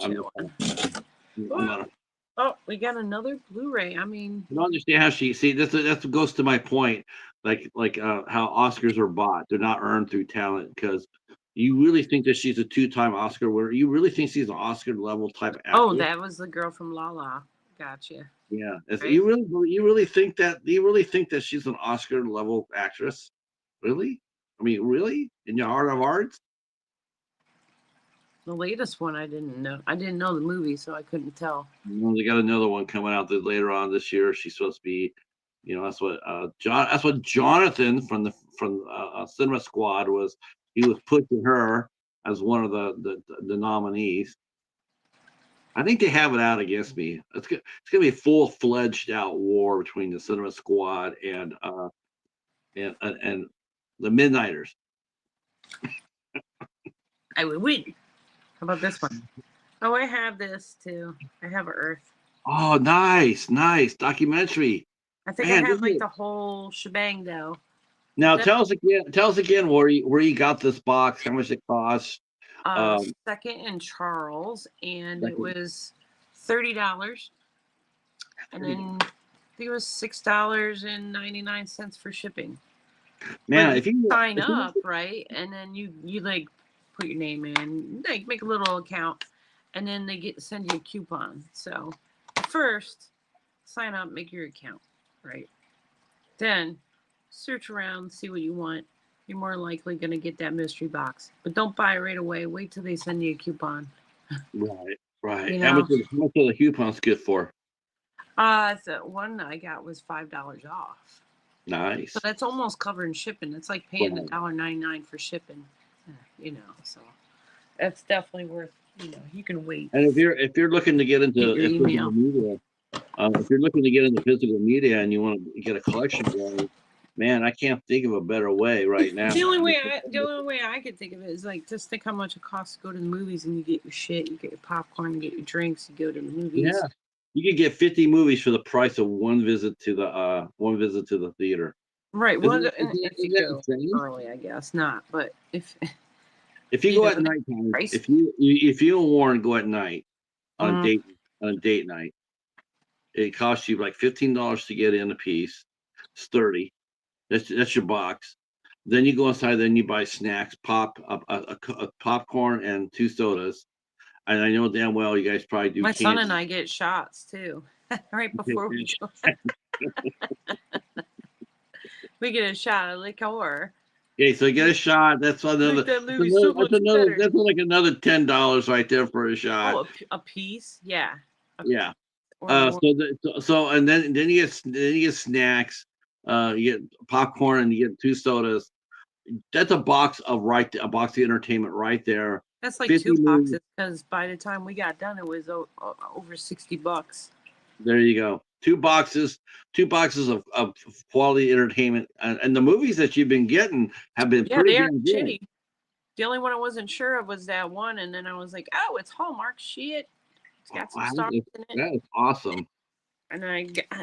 not. Oh, we got another Blu-ray. I mean, I don't understand how that goes to my point. Like how Oscars are bought. They're not earned through talent, because you really think that she's a 2-time Oscar winner? You really think she's an Oscar level type actress? Oh, that was the girl from La La. Gotcha. Yeah. Right? You really think that? Do you really think that she's an Oscar level actress? Really? I mean, really? In your heart of hearts? The latest one, I didn't know. I didn't know the movie, so I couldn't tell. Well, they got another one coming out later on this year. She's supposed to be, that's what Jonathan from Cinema Squad was. He was pushing her as one of the nominees. I think they have it out against me. It's gonna be a full-fledged out war between the Cinema Squad and the Midnighters. I would win. How about this one? Oh, I have this too. I have Earth. Oh, nice documentary. I think I have the whole shebang though. Now tell us again where you got this box, how much it cost. Second and Charles, and it was $30, and then I think it was $6.99 for shipping. Man, if you sign up, right, and then you like put your name in, like make a little account, and then they send you a coupon. So first, sign up, make your account, right? Then search around, see what you want. You're more likely going to get that mystery box, but don't buy it right away. Wait till they send you a coupon. Right. How much are the coupons good for? The one I got was $5 off. Nice. So that's almost covering shipping. It's like paying $1.99 for shipping. So that's definitely worth. You can wait. And if you're looking to get into physical media, and you want to get a collection going, man, I can't think of a better way right now. The only way I could think of it is like, just think how much it costs to go to the movies, and you get your shit, you get your popcorn, you get your drinks, you go to the movies. Yeah, you could get 50 movies for the price of one visit to the theater. Right. Well, if you go early, I guess not. But if you go at nighttime, if you and Warren go at night on a date night, it costs you like $15 to get in a piece. It's $30. That's your box. Then you go inside. Then you buy snacks, a popcorn and 2 sodas. And I know damn well you guys probably do. My son and I get shots too, right before we go. We get a shot of liqueur. Okay, so you get a shot. That's another. That's like another $10 right there for a shot. Oh, a piece, yeah. Yeah. So and then you get snacks. You get popcorn and you get 2 sodas. That's a box of entertainment right there. That's like 2 boxes, because by the time we got done, it was over $60. There you go. 2 boxes of quality entertainment, and the movies that you've been getting have been pretty damn good. Shitty. The only one I wasn't sure of was that one, and then I was like, oh, it's Hallmark shit. It's got some stars in it. That is awesome. And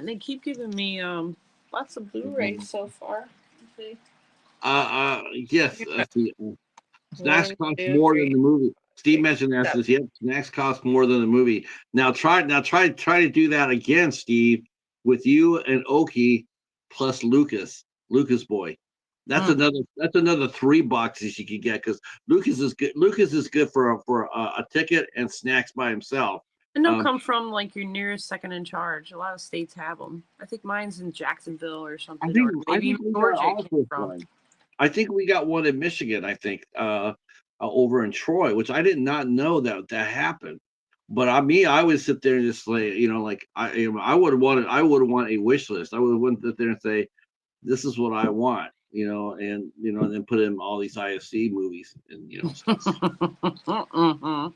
they keep giving me Lots of Blu-rays so far. Let's see. Yes. Let's see. Snacks One, cost two, more than three, the movie. Steve six, mentioned that. seven. Says, yep, snacks cost more than the movie. Try to do that again, Steve, with you and Oki plus Lucas boy. That's Mm. another $3 you could get because Lucas is good. Lucas is good for a ticket and snacks by himself. And they'll Um, come from like your nearest second in charge. A lot of states have them. I think mine's in Jacksonville or something, or I maybe think even we got Georgia it came also from. one. I think we got one in Michigan. I think over in Troy, which I did not know that happened. But I would sit there and just like like I I would want a wish list. I would want to sit there and say, this is what I want, and and then put in all these IFC movies and stuff. Mm-hmm.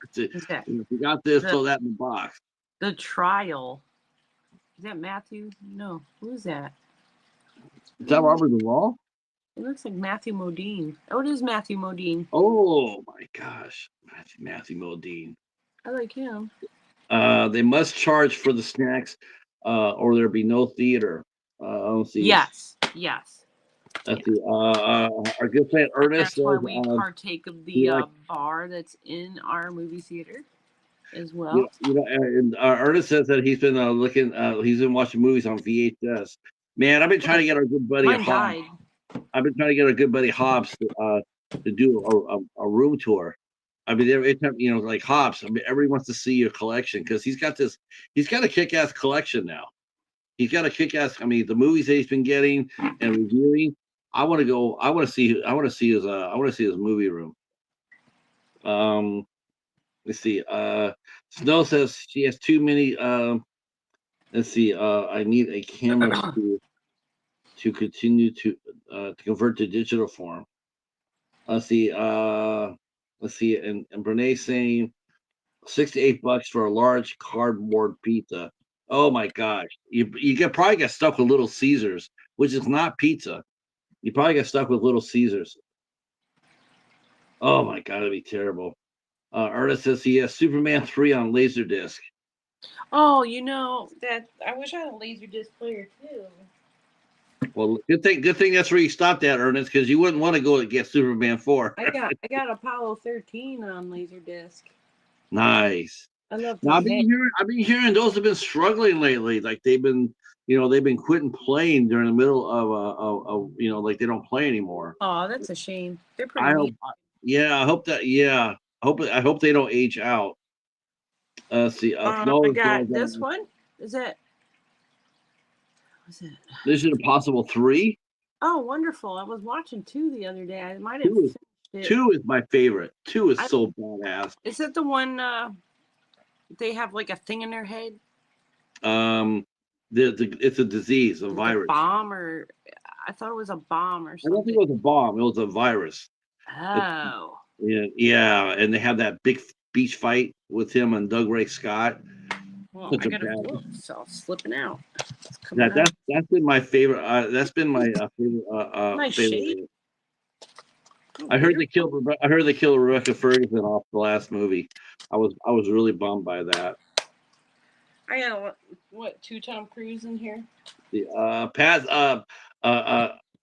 That's it. Okay. If you got this, The, throw that in the box. the Trial. Is that Matthew? No. Who's that? Is that Robert Duvall? It looks like Matthew Modine. Oh, it is Matthew Modine. Oh my gosh, Matthew Modine. I like him. They must charge for the snacks, or there be no theater. Let's see. Yes. Let's see. Our good friend Ernest That's why says, we partake of the bar that's in our movie theater as well. And Ernest says that he's been looking. He's been watching movies on VHS. Man, I've been trying to get our good buddy Hobbs. I've been trying to get our good buddy Hobbs to do a room tour. I mean, every time like Hobbs. I mean, everybody wants to see your collection because he's got a kick-ass collection now. He's got a kick-ass. I mean, the movies that he's been getting and reviewing. I want to go. I want to see his movie room. Let's see. Snow says she has too many. Let's see. I need a camera to continue to convert to digital form. Let's see. Let's see. And Brene saying $6 to $8 for a large cardboard pizza. Oh my gosh! You probably get stuck with Little Caesars, which is not pizza. You probably get stuck with Little Caesars. Oh my god, it'd be terrible. Ernest says he has Superman 3 on Laserdisc. Oh, that I wish I had a Laserdisc player too. Well, good thing that's where you stopped at, Ernest, because you wouldn't want to go and get Superman 4. I got Apollo 13 on Laserdisc. Nice. I love Now, I've been hearing those have been struggling lately. Like they've been quitting playing during the middle of like they don't play anymore. Oh, that's a shame. They're pretty neat. I hope that. Yeah, I hope they don't age out. See, I got this one. Is it? What's it? Mission Impossible 3. Oh, wonderful! I was watching 2 the other day. I might have finished it. 2 is my favorite. 2 is so badass. Is it the one they have like a thing in their head? It's a disease, a virus. A bomb, or I thought it was a bomb or something. I don't think it was a bomb. It was a virus. Oh. Yeah, and they have that big beach fight with him and Doug Ray Scott. Well, I gotta look, so I'm slipping out. That's been my favorite. That's been my favorite. Nice favorite. I heard they killed Rebecca Ferguson off the last movie. I was really bummed by that. I got what 2 Tom Cruise in here? Pat.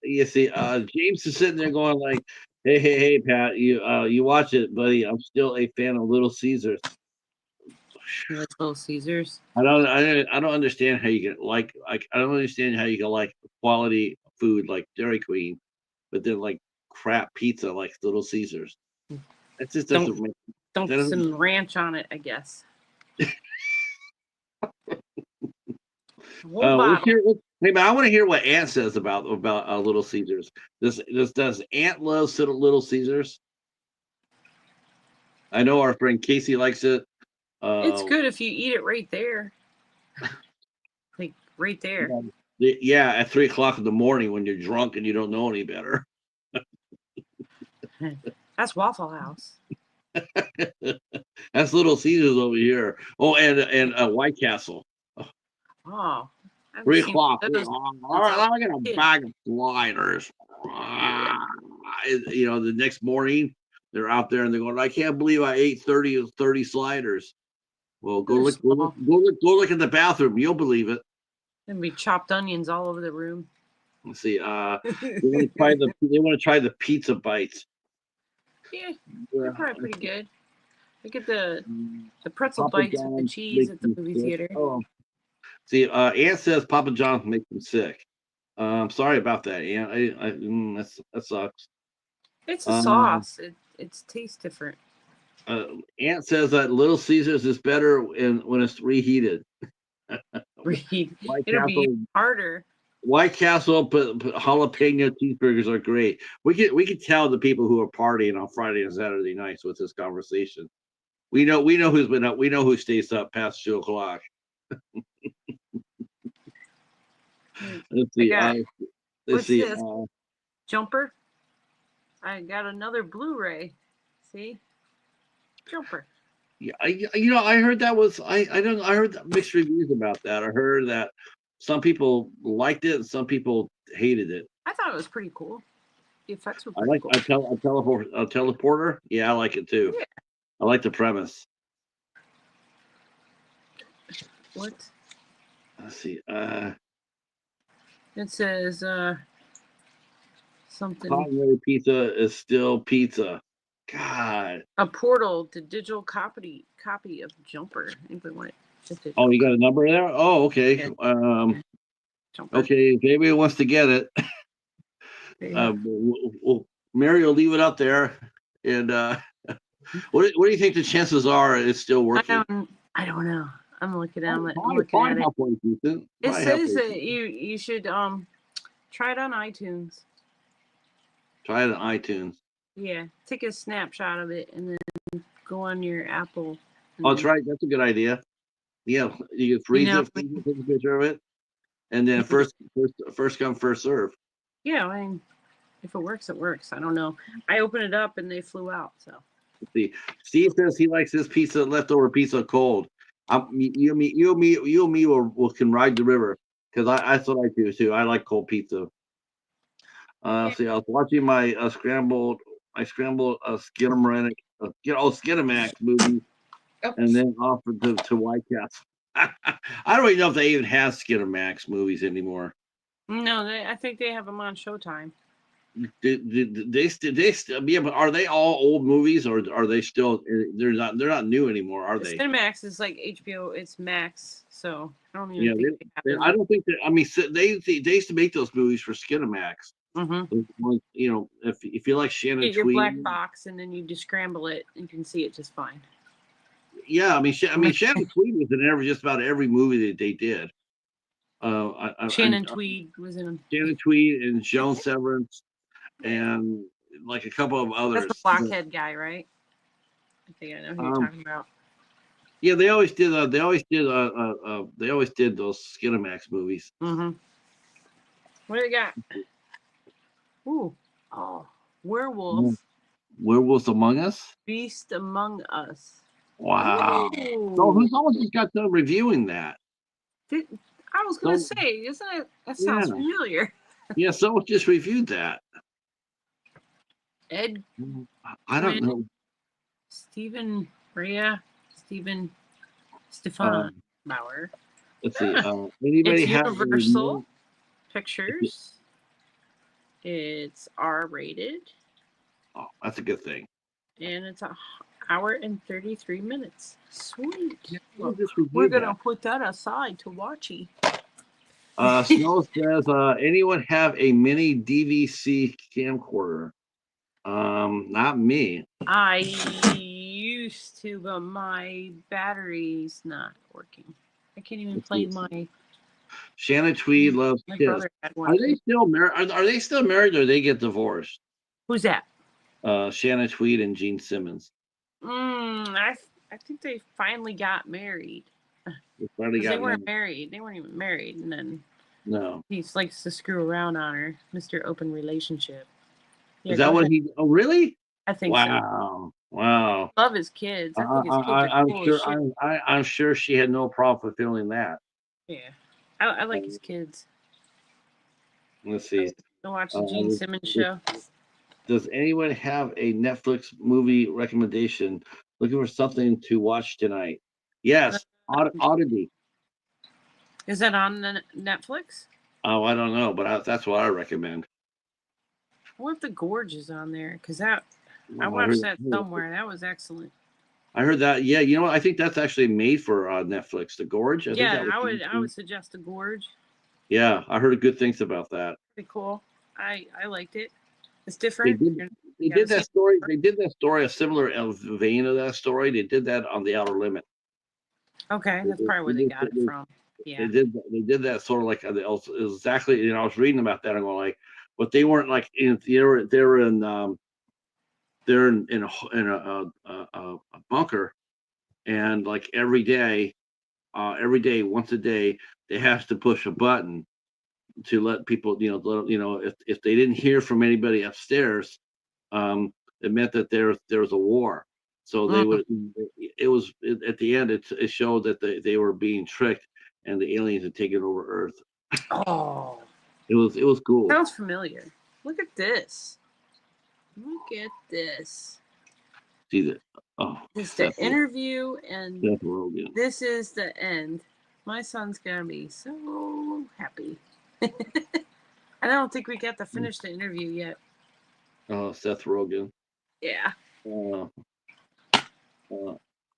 You see, James is sitting there going like, "Hey, Pat, you watch it, buddy. I'm still a fan of Little Caesars." Little Caesars. I don't understand how you can like I don't understand how you can like quality food like Dairy Queen, but then like crap pizza like Little Caesars. That just doesn't make. Don't put some ranch on it, I guess. Maybe I want to hear what Ant says about Little Caesars. Does Ant love Little Caesars? I know our friend Casey likes it. It's good if you eat it right there. Like right there. Yeah, at 3 o'clock in the morning when you're drunk and you don't know any better. That's Waffle House. That's Little Caesars over here. Oh, and White Castle. Oh. 3 o'clock. All right, I got a bag of sliders. The next morning they're out there and they're going, I can't believe I ate 30 sliders. Well, go look in the bathroom. You'll believe it. There'd be chopped onions all over the room. Let's see. They want to try the pizza bites. Yeah, they're probably pretty good. I get the pretzel Papa bites with the John's cheese makes at the them movie sick. theater. Oh, see, Aunt says Papa John's makes them sick. I'm sorry about that, Aunt. That sucks. It's a sauce. It tastes different. Aunt says that Little Caesars is better when it's reheated. White It'll be Castle, harder. White Castle, but jalapeno cheeseburgers are great. We could tell the people who are partying on Friday and Saturday nights with this conversation. We know who's been up. We know who stays up past 2:00. Let's see. Let's see. This? Jumper. I got another Blu-ray. See, Jumper. Yeah, I heard that was I heard mixed reviews about that. I heard that some people liked it and some people hated it. I thought it was pretty cool. The effects were I pretty like cool. a teleporter. Yeah, I like it too. Yeah. I like the premise. What? Let's see. It says something. Continuity pizza is still pizza. God. A portal to digital copy of Jumper. Anybody want it? Oh, you got a number there? Oh, okay. Yeah. Jumper. Okay, if anybody wants to get it, Mary will leave it up there. And what do you think the chances are it's still working? I don't know. I'm looking at it. It says that you should try it on iTunes. Try it on iTunes. Yeah, take a snapshot of it and then go on your Apple. Oh, that's right. That's a good idea. Yeah, you can freeze it, take a picture of it, and then first come, first serve. Yeah, I mean, if it works, it works. I don't know. I opened it up and they flew out. So. Let's see, Steve says he likes his leftover pizza cold. You and me can ride the river because that's what I do too. I like cold pizza. See, I was watching my scrambled Skinamax movie, and then offered to White Castle. I don't even know if they even have Skinamax movies anymore. No, I think they have them on Showtime. Yeah, but are they all old movies or are they still? They're not new anymore, are they? Cinemax is like HBO. It's Max, so I don't even. Yeah, I don't think that. I mean, they used to make those movies for Skinamax. Mm-hmm. You know, if you like Shannon Tweed, your black box, and then you just scramble it, and you can see it just fine. Yeah, I mean, Shannon Tweed was in just about every movie that they did. Shannon Tweed was in them. Shannon Tweed and Joan Severance, and like a couple of others. That's the blockhead guy, right? I think I know who you're talking about. Yeah, they always did. They always did those Skinamax movies. Mm-hmm. What do they got? Ooh, Werewolves. Werewolves Among Us. Beast Among Us. Wow. So someone just got done reviewing that. I was going to say, isn't it? That sounds familiar. Yeah, someone just reviewed that. Ed. I don't know. Stefan Bauer. Let's see. Anybody have Universal Pictures? It's R-rated. Oh, that's a good thing. And it's an hour and 33 minutes. Sweet. Yeah, we're going to put that aside to watchy. Snow says, anyone have a mini DVC camcorder? Not me. I used to, but my battery's not working. I can't even play my. Shannon Tweed loves kids. Are they still married? Are they still married, or they get divorced? Who's that? Shannon Tweed and Gene Simmons. I think they finally got married. They weren't married. They weren't even married, and then he likes to screw around on her, Mr. Open Relationship. Yeah, is that what he? Oh, really? I think so. Wow. Love his kids. I think his kids are cool. I'm sure she had no problem fulfilling that. Yeah, I like his kids. Let's see. Go watch the Gene Simmons show. Does anyone have a Netflix movie recommendation? Looking for something to watch tonight? Yes, Oddity. Is that on the Netflix? Oh, I don't know, but that's what I recommend. I wonder if The Gorge is on there because that I Oh, I heard, watched that somewhere. That was excellent. I heard that. Yeah, you know what? I think that's actually made for Netflix. The Gorge. I think Yeah, that was. I would suggest The Gorge. Yeah, I heard good things about that. Pretty cool. I liked it. It's They different. did. They Gotta did see that story. They did that story a similar vein of that story. They did that on The Outer Limit. Okay, that's probably where they got it from. Yeah. They did that sort of like exactly. You know, I was reading about that. I'm going like, but they weren't like in. They're in a bunker, and like every day, once a day, they have to push a button to let people, if they didn't hear from anybody upstairs, it meant that there was a war. So they Mm. would. At the end, it showed that they were being tricked, and the aliens had taken over Earth. Oh, It was cool. sounds familiar. Look at this. Look at this. See that? Oh, This is the interview, and Seth Rogen. this is the end. My son's gonna be so happy. I don't think we got to finish the interview yet. Oh, Seth Rogen. Yeah.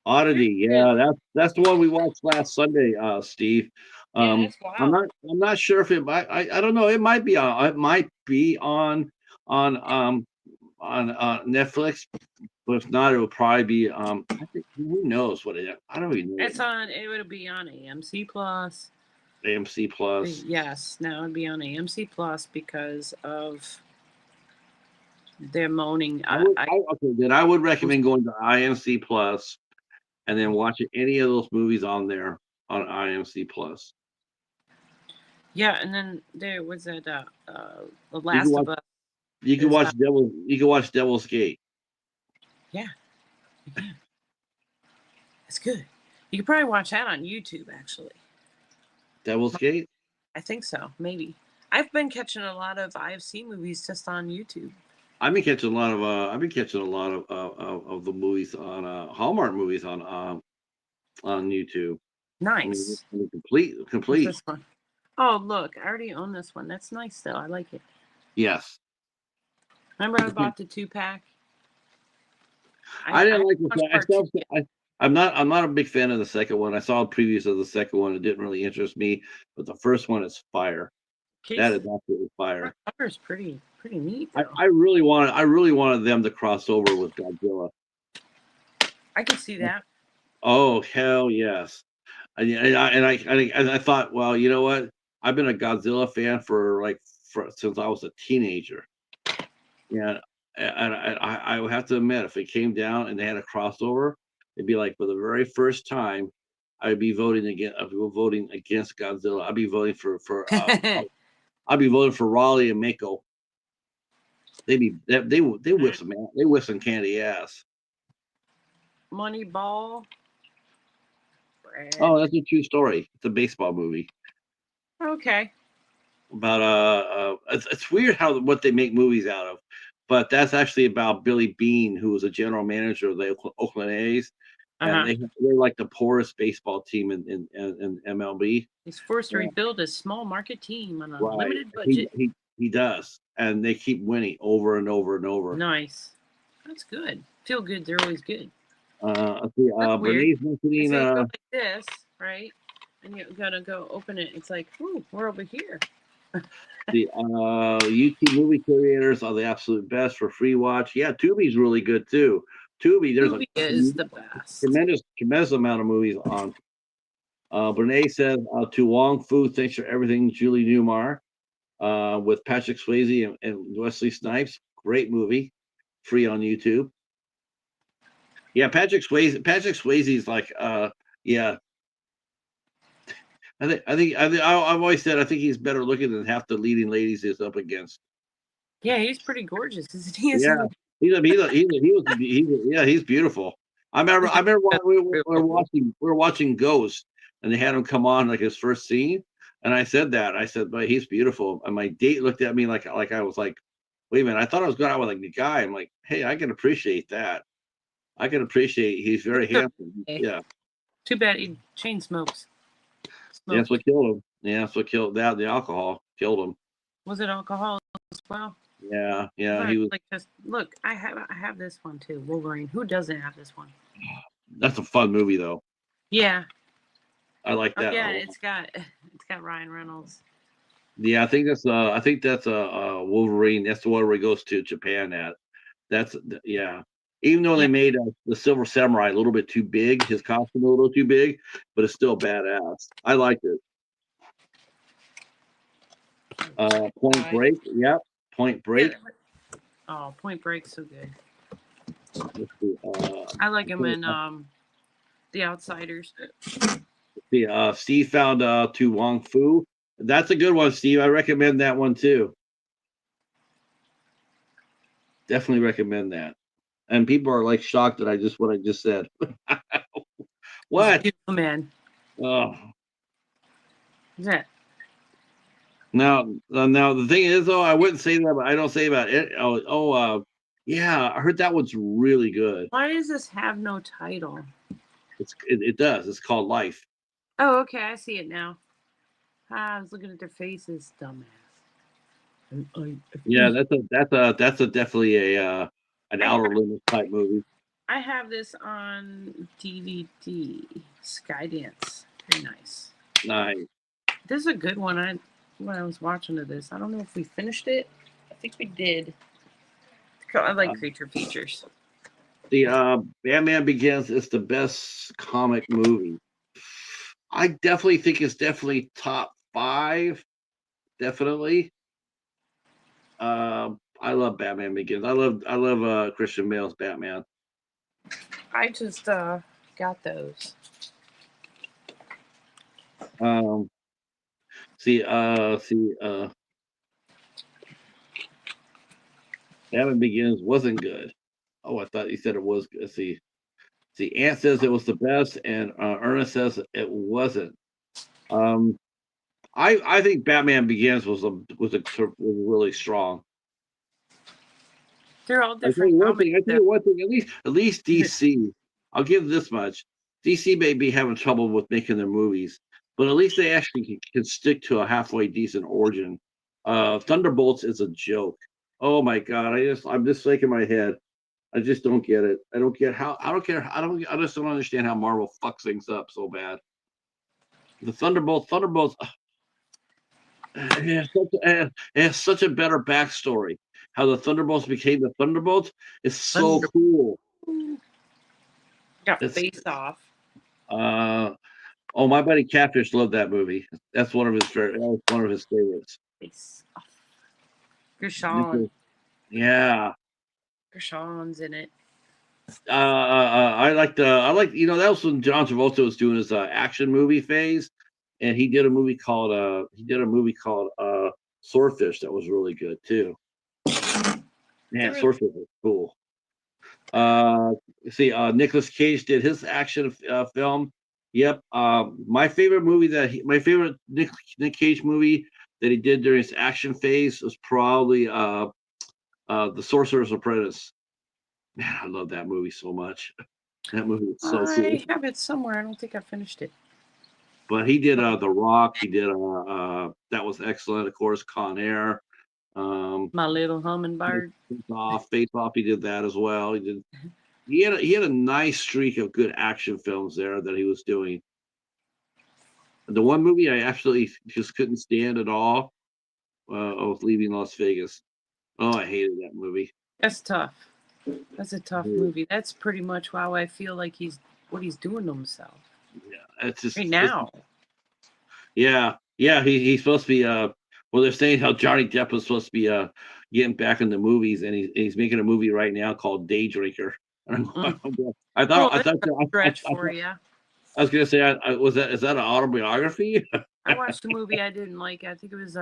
Oddity, yeah, that's the one we watched last Sunday, Steve. Yeah, that's I'm wild. not sure if it might. I don't know. It might be on. It might be on Netflix, but if not, it will probably be. I think who knows what it. I don't even know. It's on. It would be on AMC Plus. AMC Plus. Yes, now it'd be on AMC Plus because of their moaning. Then I would recommend going to IMC Plus, and then watching any of those movies on there on IMC Plus. Yeah, and then there was that The Last of Us. You can watch Devil's Gate. Yeah. It's good. You could probably watch that on YouTube, actually. Devil's Gate? I think so, maybe. I've been catching a lot of IFC movies just on YouTube. I've been catching a lot of the movies on Hallmark movies on YouTube. Nice. I mean, complete. This one. Oh, look, I already own this one. That's nice, though. I like it. Yes. Remember I bought the 2-pack? I didn't like the. I'm not a big fan of the second one. I saw previews of the second one. It didn't really interest me, but the first one is fire. That is absolutely fire. The cover is pretty neat. I really wanted them to cross over with Godzilla. I can see that. Oh hell yes! And I thought, well, you know what? I've been a Godzilla fan since I was a teenager, and I would have to admit, if it came down and they had a crossover, it'd be like for the very first time, I'd be voting against Godzilla. I'd be voting for I'd be voting for Raleigh and Mako. They whip some candy ass. Moneyball. Oh, that's a true story. It's a baseball movie. Okay. About it's weird what they make movies out of, but that's actually about Billy Beane, who was a general manager of the Oakland A's, and they're like the poorest baseball team in MLB. He's forced to rebuild a small market team on a limited budget. He does, and they keep winning over and over and over. Nice. That's good. Feel good. They're always good. Bernays mentioning like this, right? And you gotta go open it. It's like, ooh, we're over here. The YouTube movie creators are the absolute best for free watch. Yeah, Tubi's really good too. Tubi is the best. Tremendous amount of movies on. Bernays says to Wong Fu, thanks for everything, Julie Newmar, with Patrick Swayze and Wesley Snipes. Great movie, free on YouTube. Yeah, Patrick Swayze is like, yeah. I've always said I think he's better looking than half the leading ladies he's up against. Yeah, he's pretty gorgeous, isn't he? Yeah, he's beautiful. I remember when we were watching Ghost, and they had him come on like his first scene, and I said, but he's beautiful. And my date looked at me like I was like, wait a minute, I thought I was going out with like a guy. I'm like, hey, I can appreciate that. I can appreciate he's very handsome. Yeah. Too bad he chain smokes. That's Smoked. what killed him. Yeah, that's what killed that. The alcohol killed him. Was it alcohol as well? Yeah, yeah. But He was. like, just look, I have this one too. Wolverine. Who doesn't have this one? That's a fun movie though. Yeah. I like Oh that a yeah. lot. It's got Ryan Reynolds. Yeah, I think that's a Wolverine. That's the one where he goes to Japan at. Yeah. Even though Yeah. they made the Silver Samurai a little bit too big, his costume a little too big, but it's still badass. I liked it. Point Bye. Break. Yep. Point Yeah. Break. Oh, Point Break's so good. Let's see. I like him Okay, in The Outsiders. Steve found To Wong Fu. That's a good one, Steve. I recommend that one too. Definitely recommend that. And people are like shocked that what I just said. He's a What? beautiful man. Oh. Is that? Now the thing is though, I wouldn't say that, but I don't say about it. Yeah, I heard that one's really good. Why does this have no title? It does. It's called Life. Oh, okay. I see it now. I was looking at their faces, dumbass. Yeah, that's a definitely an I Outer Limits type movie. I have this on DVD. Skydance. Very nice. Nice. This is a good one. When I was watching this, I don't know if we finished it. I think we did. I like creature features. The Batman Begins is the best comic movie. I definitely think it's definitely top 5. Definitely. I love Batman Begins. I love Christian Bale's Batman. I just got those. Batman Begins wasn't good. Oh, I thought you said it was good. See, Ant says it was the best, and Ernest says it wasn't. I think Batman Begins was really strong. They're all I tell different you one comics. thing. I tell you one thing. At least DC. I'll give this much. DC may be having trouble with making their movies, but at least they actually can stick to a halfway decent origin. Thunderbolts is a joke. Oh my god! I'm just shaking my head. I just don't get it. I don't get how. I don't care. I just don't understand how Marvel fucks things up so bad. The Thunderbolts. It has such a better backstory. How the Thunderbolts became the Thunderbolts is so cool. Got Face Off. My buddy Catfish loved that movie. That was one of his favorites. Face Off. Gershon. Yeah. Gershon's in it. I like that was when John Travolta was doing his action movie phase, and he did a movie called Swordfish that was really good too. Man, Swordfish was cool. Nicolas Cage did his action film. Yep. My favorite Nick Cage movie that he did during his action phase was probably The Sorcerer's Apprentice. Man, I love that movie so much. That movie is so cool. I have it somewhere. I don't think I finished it. But he did The Rock. He did that was excellent. Of course, Con Air. My Little Hummingbird. Face Off. He did that as well. He had a nice streak of good action films there that he was doing. The one movie I absolutely just couldn't stand at all was Leaving Las Vegas. Oh, I hated that movie. That's tough. That's a tough movie. That's pretty much how I feel like he's doing to himself. Yeah, it's just right now. Yeah. He's supposed to be. Well, they're saying how Johnny Depp was supposed to be getting back into movies, and he's making a movie right now called Day Drinker. I thought stretch for you. I was gonna say, is that an autobiography? I watched a movie I didn't like. I think it was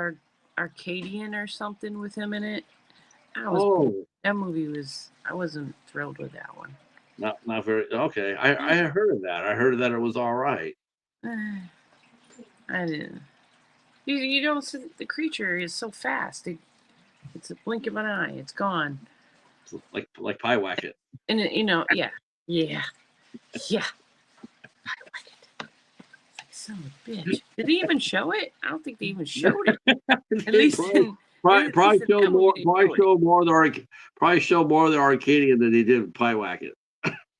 Arcadian or something with him in it. That movie was. I wasn't thrilled with that one. Not very okay. I heard of that. I heard that it was all right. I didn't. You don't see the creature is so fast. It's a blink of an eye. It's gone. Like Pyewacket. And yeah. Pyewacket. Like Son of a bitch. Did he even show it? I don't think they even showed it. At They least in, probably, at probably least in showed that movie, more. they Probably showed it. showed more of the probably showed more of the Arcadian than they did Pyewacket.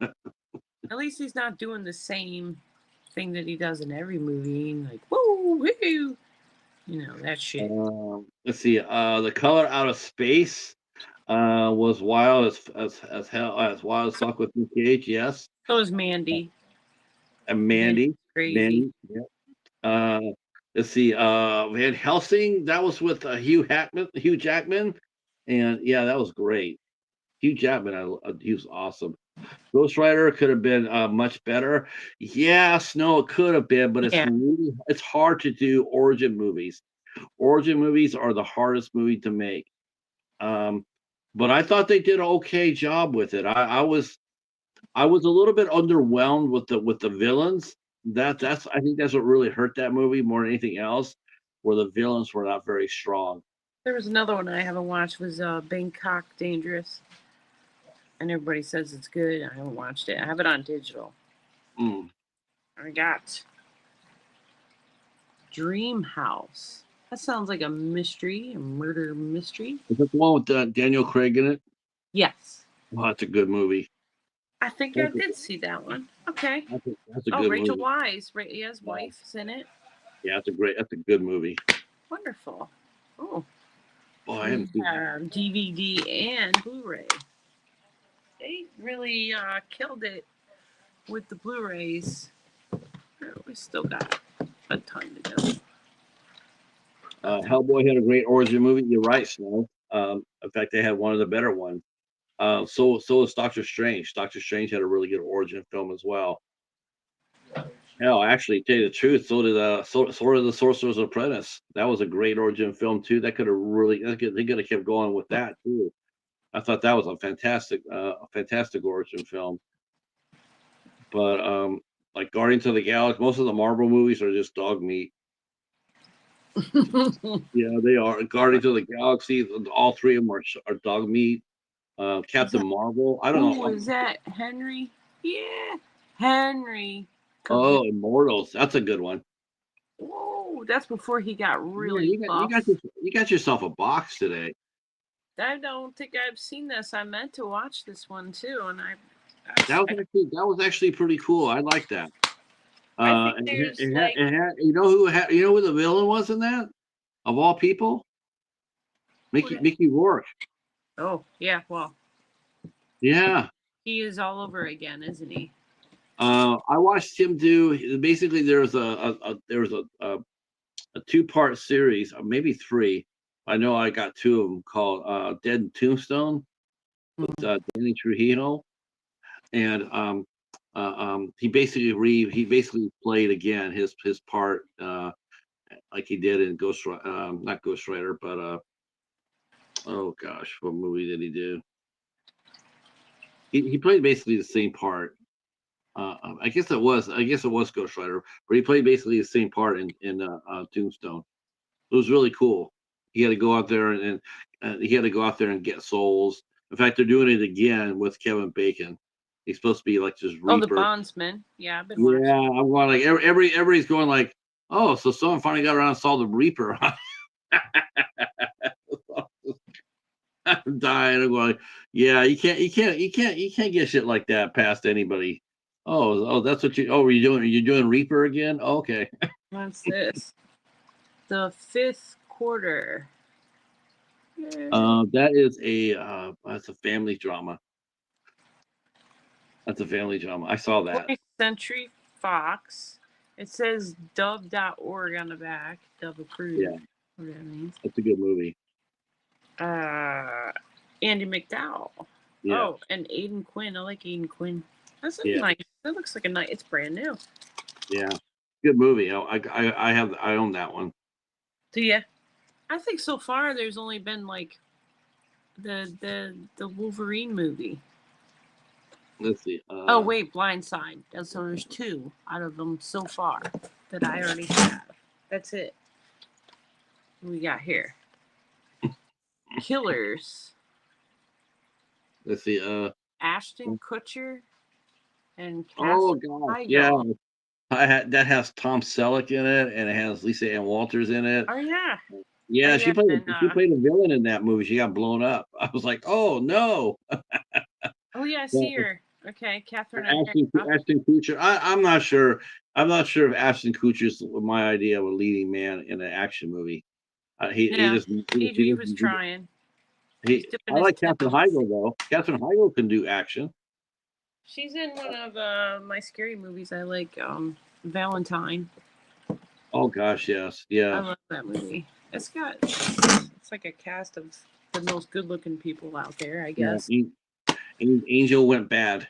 At least he's not doing the same thing that he does in every movie. Like, woo, woo. You know, that shit. Let's see. The Color Out of Space was wild as hell, as wild as fuck with Nick Cage. Yes, So is Mandy. and Mandy. Crazy. Mandy. Yeah. Let's see. Van Helsing. That was with Hugh Jackman, and yeah, that was great. Hugh Jackman. He was awesome. Ghost Rider could have been much better. Yes, no, it could have been, but Yeah. it's hard to do origin movies. Origin movies are the hardest movie to make. But I thought they did an okay job with it. I was a little bit underwhelmed with the villains. That's I think that's what really hurt that movie more than anything else, where the villains were not very strong. There was another one I haven't watched, was Bangkok Dangerous. And everybody says it's good. I haven't watched it. I have it on digital. Mm. I got Dream House. That sounds like a mystery, a murder mystery. Is that the one with Daniel Craig in it? Yes. Oh, that's a good movie. I think I did see that one. Okay. That's a good Rachel movie. Weisz. His wife's in it. Yeah, that's a good movie. Wonderful. Oh. Oh, I haven't seen that. DVD and Blu-ray. They really killed it with the Blu-rays. We still got a ton to go. Hellboy had a great origin movie. You're right, Snow. In fact, they had one of the better ones. So is Doctor Strange. Doctor Strange had a really good origin film as well. Hell, actually, to tell you the truth, so did the Sorcerer's Apprentice. That was a great origin film too. That could have really they could have kept going with that too. I thought that was a fantastic origin film. But like Guardians of the Galaxy, most of the Marvel movies are just dog meat. Yeah, they are. Guardians of the Galaxy, all three of them are dog meat. Captain Marvel, I don't know. Is that Henry? Yeah, Henry. Oh, Immortals, that's a good one. Whoa, that's before he got really you got yourself a box today. I don't think I've seen this. I meant to watch this one too, and that was actually pretty cool. I like that. I think you know who the villain was in that? Of all people, Mickey Rourke. Oh yeah, well, yeah, he is all over again, isn't he? I watched him do. Basically, there was a 2-part series, maybe 3. I know I got 2 of them called Dead Tombstone with Danny Trujillo, and he basically played again his part like he did in not Ghost Rider, but oh gosh, what movie did he do? He played basically the same part. I guess it was Ghost Rider, but he played basically the same part in Tombstone. It was really cool. He had to go out there and get souls. In fact, they're doing it again with Kevin Bacon. He's supposed to be like this Reaper. Oh, the Bondsman. Yeah, I've been watching. Yeah, I'm going like everybody's going like, oh, so someone finally got around and saw the Reaper. I'm dying. I'm going, yeah, you can't get shit like that past anybody. Oh, that's what were you doing? Are you doing Reaper again? Oh, okay. What's this? The Fifth Quarter. That is that's a family drama. That's a family drama. I saw that. 20th Century Fox. It says dub.org on the back. Dub approved. Yeah. Whatever that means. That's a good movie. Andy McDowell. Yeah. Oh, and Aidan Quinn. I like Aidan Quinn. That's nice. That looks like a nice. It's brand new. Yeah, good movie. I own that one. Do you? I think so far there's only been like the Wolverine movie. Let's see. Oh wait, Blindside. So there's 2 out of them so far that I already have. That's it. What we got here? Killers. Let's see. Ashton Kutcher and oh god, yeah. that has Tom Selleck in it, and it has Lisa Ann Walters in it. Oh yeah. Oh Yeah, yeah. And she played a villain in that movie. She got blown up. I was like, oh no. oh yeah, I But see her. Okay, Catherine O'Hara. Ashton Kutcher. I'm not sure. I'm not sure if Ashton Kutcher's my idea of a leading man in an action movie. He Yeah, just he was trying. He's I dipping his like Catherine toes. Heigl though. Catherine Heigl can do action. She's in one of my scary movies. I like Valentine. Oh gosh, yes, I yeah. love that movie. It's like a cast of the most good-looking people out there, I Yeah, guess. Angel went bad.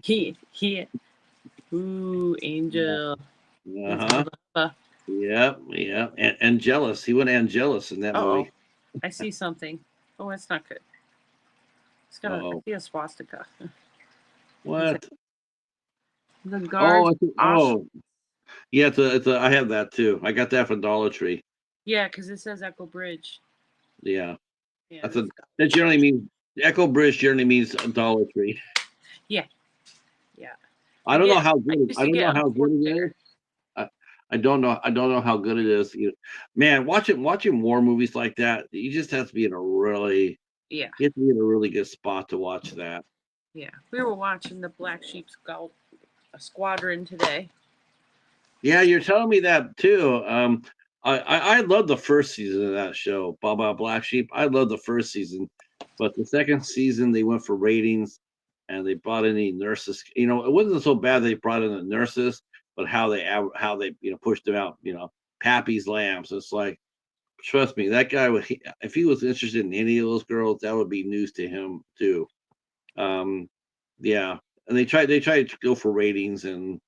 He. Ooh, Angel. Uh-huh. Yep, and Jealous. He went Angelus in that Oh, movie. I see something. Oh, that's not good. It's got I see a swastika. What? The guard. Oh, yeah. I have that too. I got that from Dollar Tree. Yeah, because it says Echo Bridge. Yeah. Yeah. That generally means Echo Bridge generally means a Dollar Tree. Yeah. Yeah. I don't know how good it is. I don't know how good it is. Man, watching war movies like that, you just have to be in a really you have to be in a really good spot to watch that. Yeah. We were watching the Black Sheep Squadron today. Yeah, you're telling me that too. I love the first season of that show, Baba Black Sheep. I love the first season, but the second season they went for ratings, and they brought in the nurses. It wasn't so bad they brought in the nurses, but how they pushed them out. Pappy's lambs. It's like, trust me, that guy would. If he was interested in any of those girls, that would be news to him too. Yeah, and they tried to go for ratings and.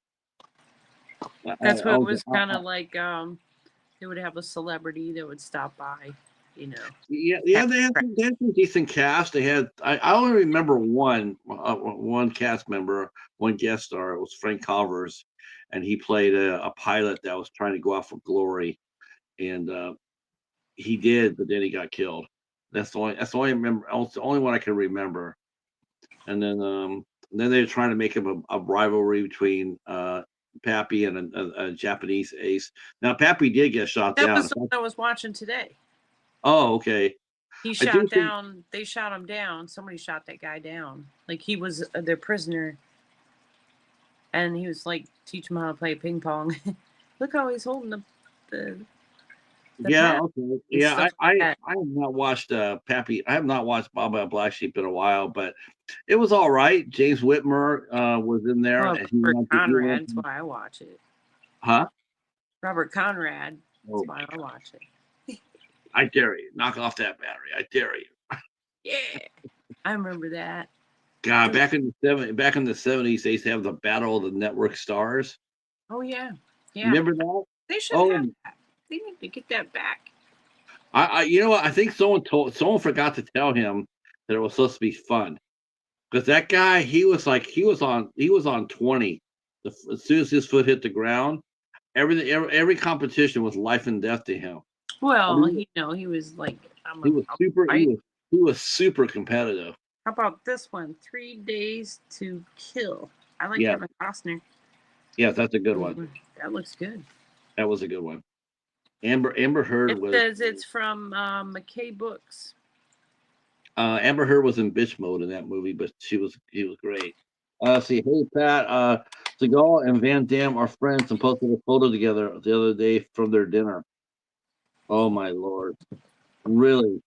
That's what it was kind of like. They would have a celebrity that would stop by, Yeah, they had some decent cast. They had. I only remember one cast member, one guest star. It was Frank Calvers, and he played a pilot that was trying to go out for glory, and he did, but then he got killed. That's the only one I can remember. And then they were trying to make him a rivalry between Pappy and a Japanese ace. Now Pappy did get shot down. That was what I was watching today. Oh, okay. He shot down. They shot him down. Somebody shot that guy down. Like he was their prisoner, and he was like teaching him how to play ping pong. Look how he's holding the yeah. Okay. Yeah. I have not watched Pappy. I have not watched Baba Black Sheep in a while, but it was all right. James Whitmer was in there. Robert Conrad. That's why I watch it. Huh? Robert Conrad. That's why I watch it. I dare you. Knock off that battery. I dare you. Yeah. I remember that. God, back in the 70s, they used to have the Battle of the Network Stars. Oh yeah. Yeah. Remember that? They should have that. They need to get that back. You know what? I think someone forgot to tell him that it was supposed to be fun. Because that guy, he was on 20. As soon as his foot hit the ground, every competition was life and death to him. Well, he was like he was super competitive. How about this one? 3 Days to Kill. I like Kevin Costner. Yeah, that's a good one. That looks good. That was a good one. Amber Heard It says it's from McKay Books. Amber Heard was in bitch mode in that movie, but she was great. See, hey Pat, Seagal and Van Damme are friends and posted a photo together the other day from their dinner. Oh my lord, really?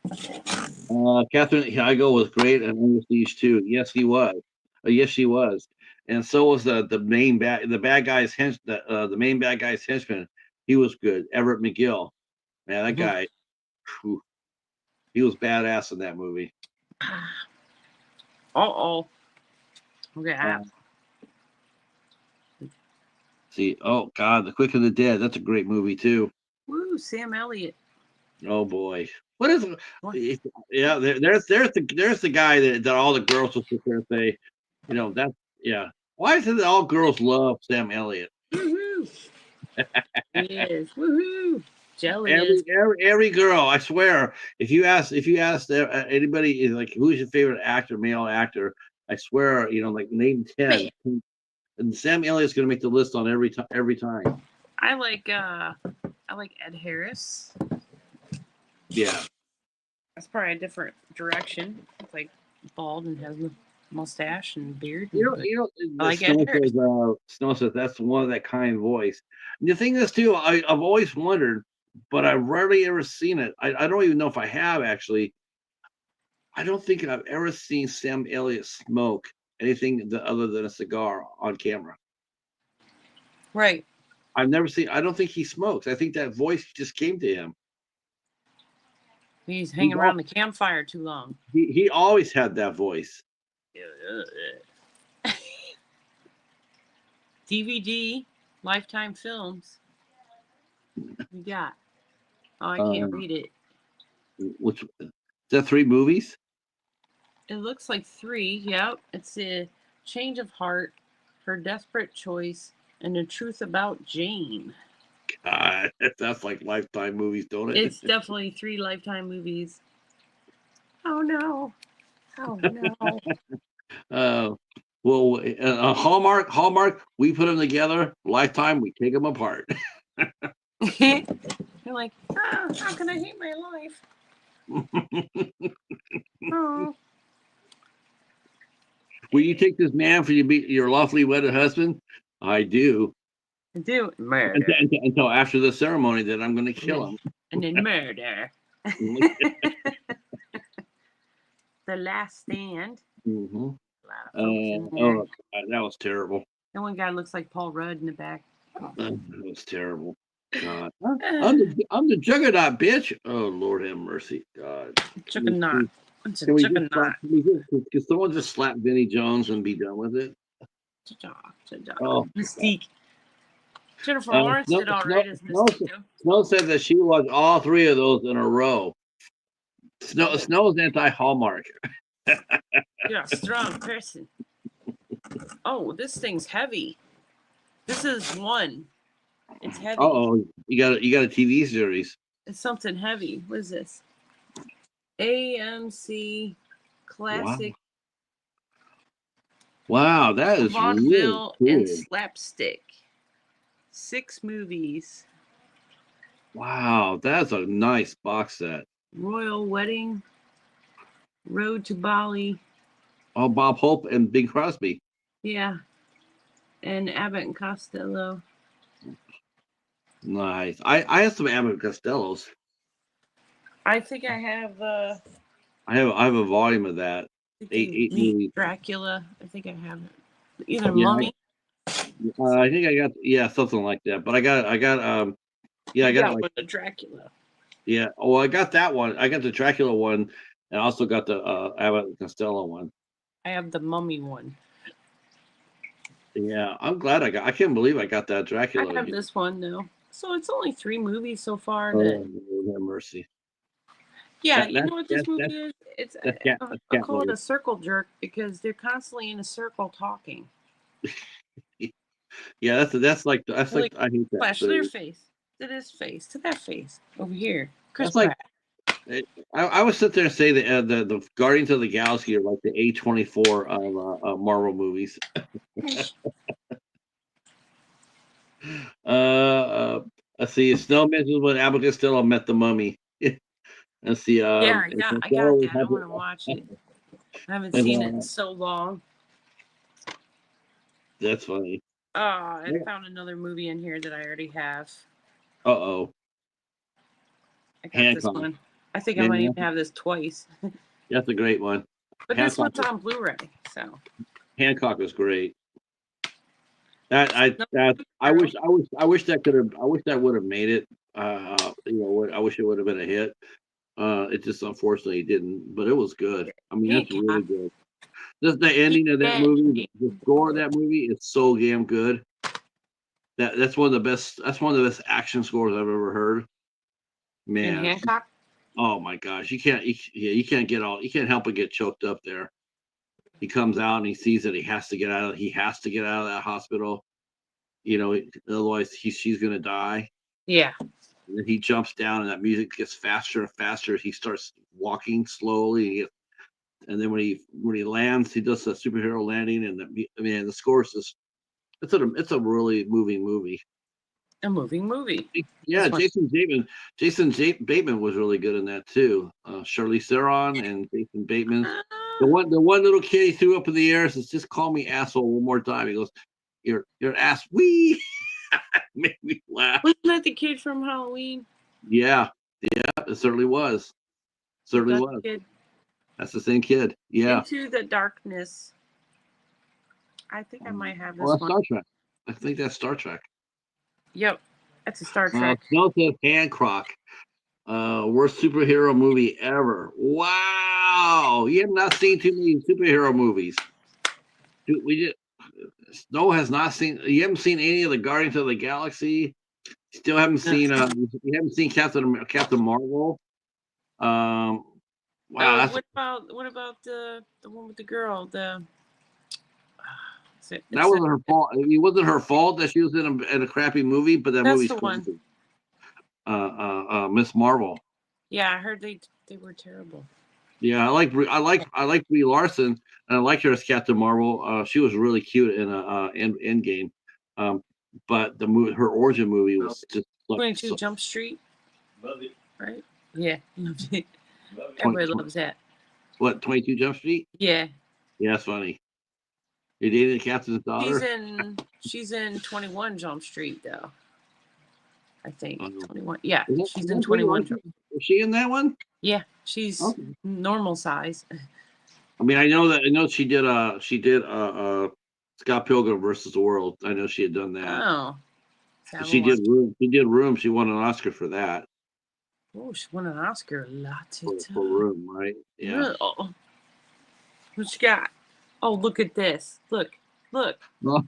Catherine Heigl was great and Overseas too. Yes, he was. Yes, she was. And so was the main bad guy's henchman. He was good. Everett McGill. Man, that guy. Whew, he was badass in that movie. Okay. See, oh God, The Quick and the Dead. That's a great movie too. Woo, Sam Elliott. Oh boy, what is it? Yeah, there's the guy that all the girls will sit there and say, Why is it that all girls love Sam Elliott? Woohoo! He is. Woohoo! Jealous. Every girl, I swear, if you ask anybody like who's your favorite male actor, I swear, like name 10. And Sam Elliott's going to make the list on every time. Every time. I like Ed Harris. Yeah. That's probably a different direction. It's like bald and has a mustache and beard. I like Snow Ed Harris. Snow says that's one of that kind voice. And the thing is, too, I've always wondered, but I've rarely ever seen it. I don't even know if I have actually. I don't think I've ever seen Sam Elliott smoke anything other than a cigar on camera. Right. I've never seen. I don't think he smokes. I think that voice just came to him. He's hanging around the campfire too long. He always had that voice. DVD, Lifetime Films. We got. Oh, I can't read it. Which is that 3 movies? It looks like 3. Yep. It's a Change of Heart, Her Desperate Choice, and The Truth About Jane. God, that's like Lifetime movies, don't it? It's definitely 3 Lifetime movies. Oh no. Oh no. Well, Hallmark, we put them together. Lifetime, we take them apart. You're like, how can I hate my life? Oh. Will you take this man for your lawfully wedded husband? I do. I do. Murder. Until after the ceremony, that I'm going to kill him. And then murder. The Last Stand. Mm-hmm. A lot of folks in there. God, that was terrible. That one guy looks like Paul Rudd in the back. That was terrible. God, I'm the juggernaut, bitch. Oh, Lord have mercy, God. Juggernaut. It's a juggernaut. Can someone just slap Vinnie Jones and be done with it? Oh. Mystique. Jennifer Lawrence did all right as Mystique. Snow said that she watched all 3 of those in a row. Snow's anti-Hallmark. You're a strong person. Oh, this thing's heavy. This is 1. It's heavy. Oh, you got a TV series. It's something heavy. What is this? AMC Classic. Wow, that is Vaudeville really cool. and Slapstick. 6 movies. Wow, that's a nice box set. Royal Wedding. Road to Bali. Oh, Bob Hope and Bing Crosby. Yeah. And Abbott and Costello. Nice. I have some Abbott and Costellos. I think I have I have a volume of that. 8 movies. Dracula. I think I have it. Either Mummy. I think I got something like that. But I got I got like the Dracula. Yeah. Oh, I got that one. I got the Dracula one, and I also got the Abbott and Costello one. I have the Mummy one. Yeah, I'm glad I can't believe I got that Dracula. I have this one though. So it's only 3 movies so far. Oh, Lord have mercy. Yeah, you know what this movie is? It's I call it a circle jerk because they're constantly in a circle talking. Yeah, that's like I hate that. Flash to their face, to this face, to that face over here. Chris That's Pratt. I would sit there and say the Guardians of the Galaxy are like the A24 of Marvel movies. Let's see. Snow mentions when Abbott Costello met the Mummy. Let's see. Yeah, I got that. I want to watch it. I haven't seen it in so long. That's funny. Oh, I found another movie in here that I already have. Uh-oh. I got this one. I think I might even have this twice. That's a great one. But this one's on Blu-ray, so. Hancock was great. I wish that would have made it. I wish it would have been a hit. It just unfortunately didn't, but it was good. I mean, that's really good. Just the ending of that movie, the score of that movie is so damn good. That's one of the best. That's one of the best action scores I've ever heard. Man, in Hancock. Oh my gosh, you can't help but get choked up there. He comes out and he sees that he has to get out of that hospital. You know, otherwise she's gonna die. Yeah. And then he jumps down and that music gets faster and faster. He starts walking slowly. And then when he lands, he does a superhero landing, and the score is just it's a really moving movie. A moving movie. Yeah, This one. Bateman was really good in that too. Charlize Theron and Jason Bateman. The Ah, one little kid he threw up in the air says, "Just call me asshole one more time." He goes, "You're an ass." Wee made me laugh. wasn't that the kid from Halloween? Yeah, yeah, it certainly was. Is Certainly that was. the kid? That's the same kid. Yeah. Into the Darkness. I think I might have Well, this that's one. Star Trek. I think that's Star Trek. Yep, that's a Star Trek. Joseph Hancock. Worst superhero movie ever. Wow. You have not seen too many superhero movies. Dude, we just Snow has not seen. You haven't seen any of the Guardians of the Galaxy. Still haven't No. seen. You haven't seen Captain Marvel. Wow. Oh, That's what about the one with the girl? that wasn't her fault. It wasn't her fault that she was in a crappy movie, but that That's movie's the one. crazy. Miss Marvel. Yeah, I heard they were terrible. Yeah, I like Brie Larson, and I like her as Captain Marvel. She was really cute in Endgame, but her origin movie was just like 22 Jump Street, Love it. right? Yeah, loved it. Love it. Everybody loves that. what 22 Jump Street? Yeah, Yeah, that's funny. You dated the captain's daughter? she's in 21 Jump Street though. I think Oh. 21. Yeah, Is that- she's is in that Brie 21. Larson? Was she in that one? Yeah, she's Okay. normal size. I mean, I know she did Scott Pilgrim versus the World. I know she had done that. Oh, She did Room. She did Room. She won an Oscar for that. Oh, she won an Oscar. For Room, right? Yeah. Oh, what you got? Oh, look at this. Look. Well,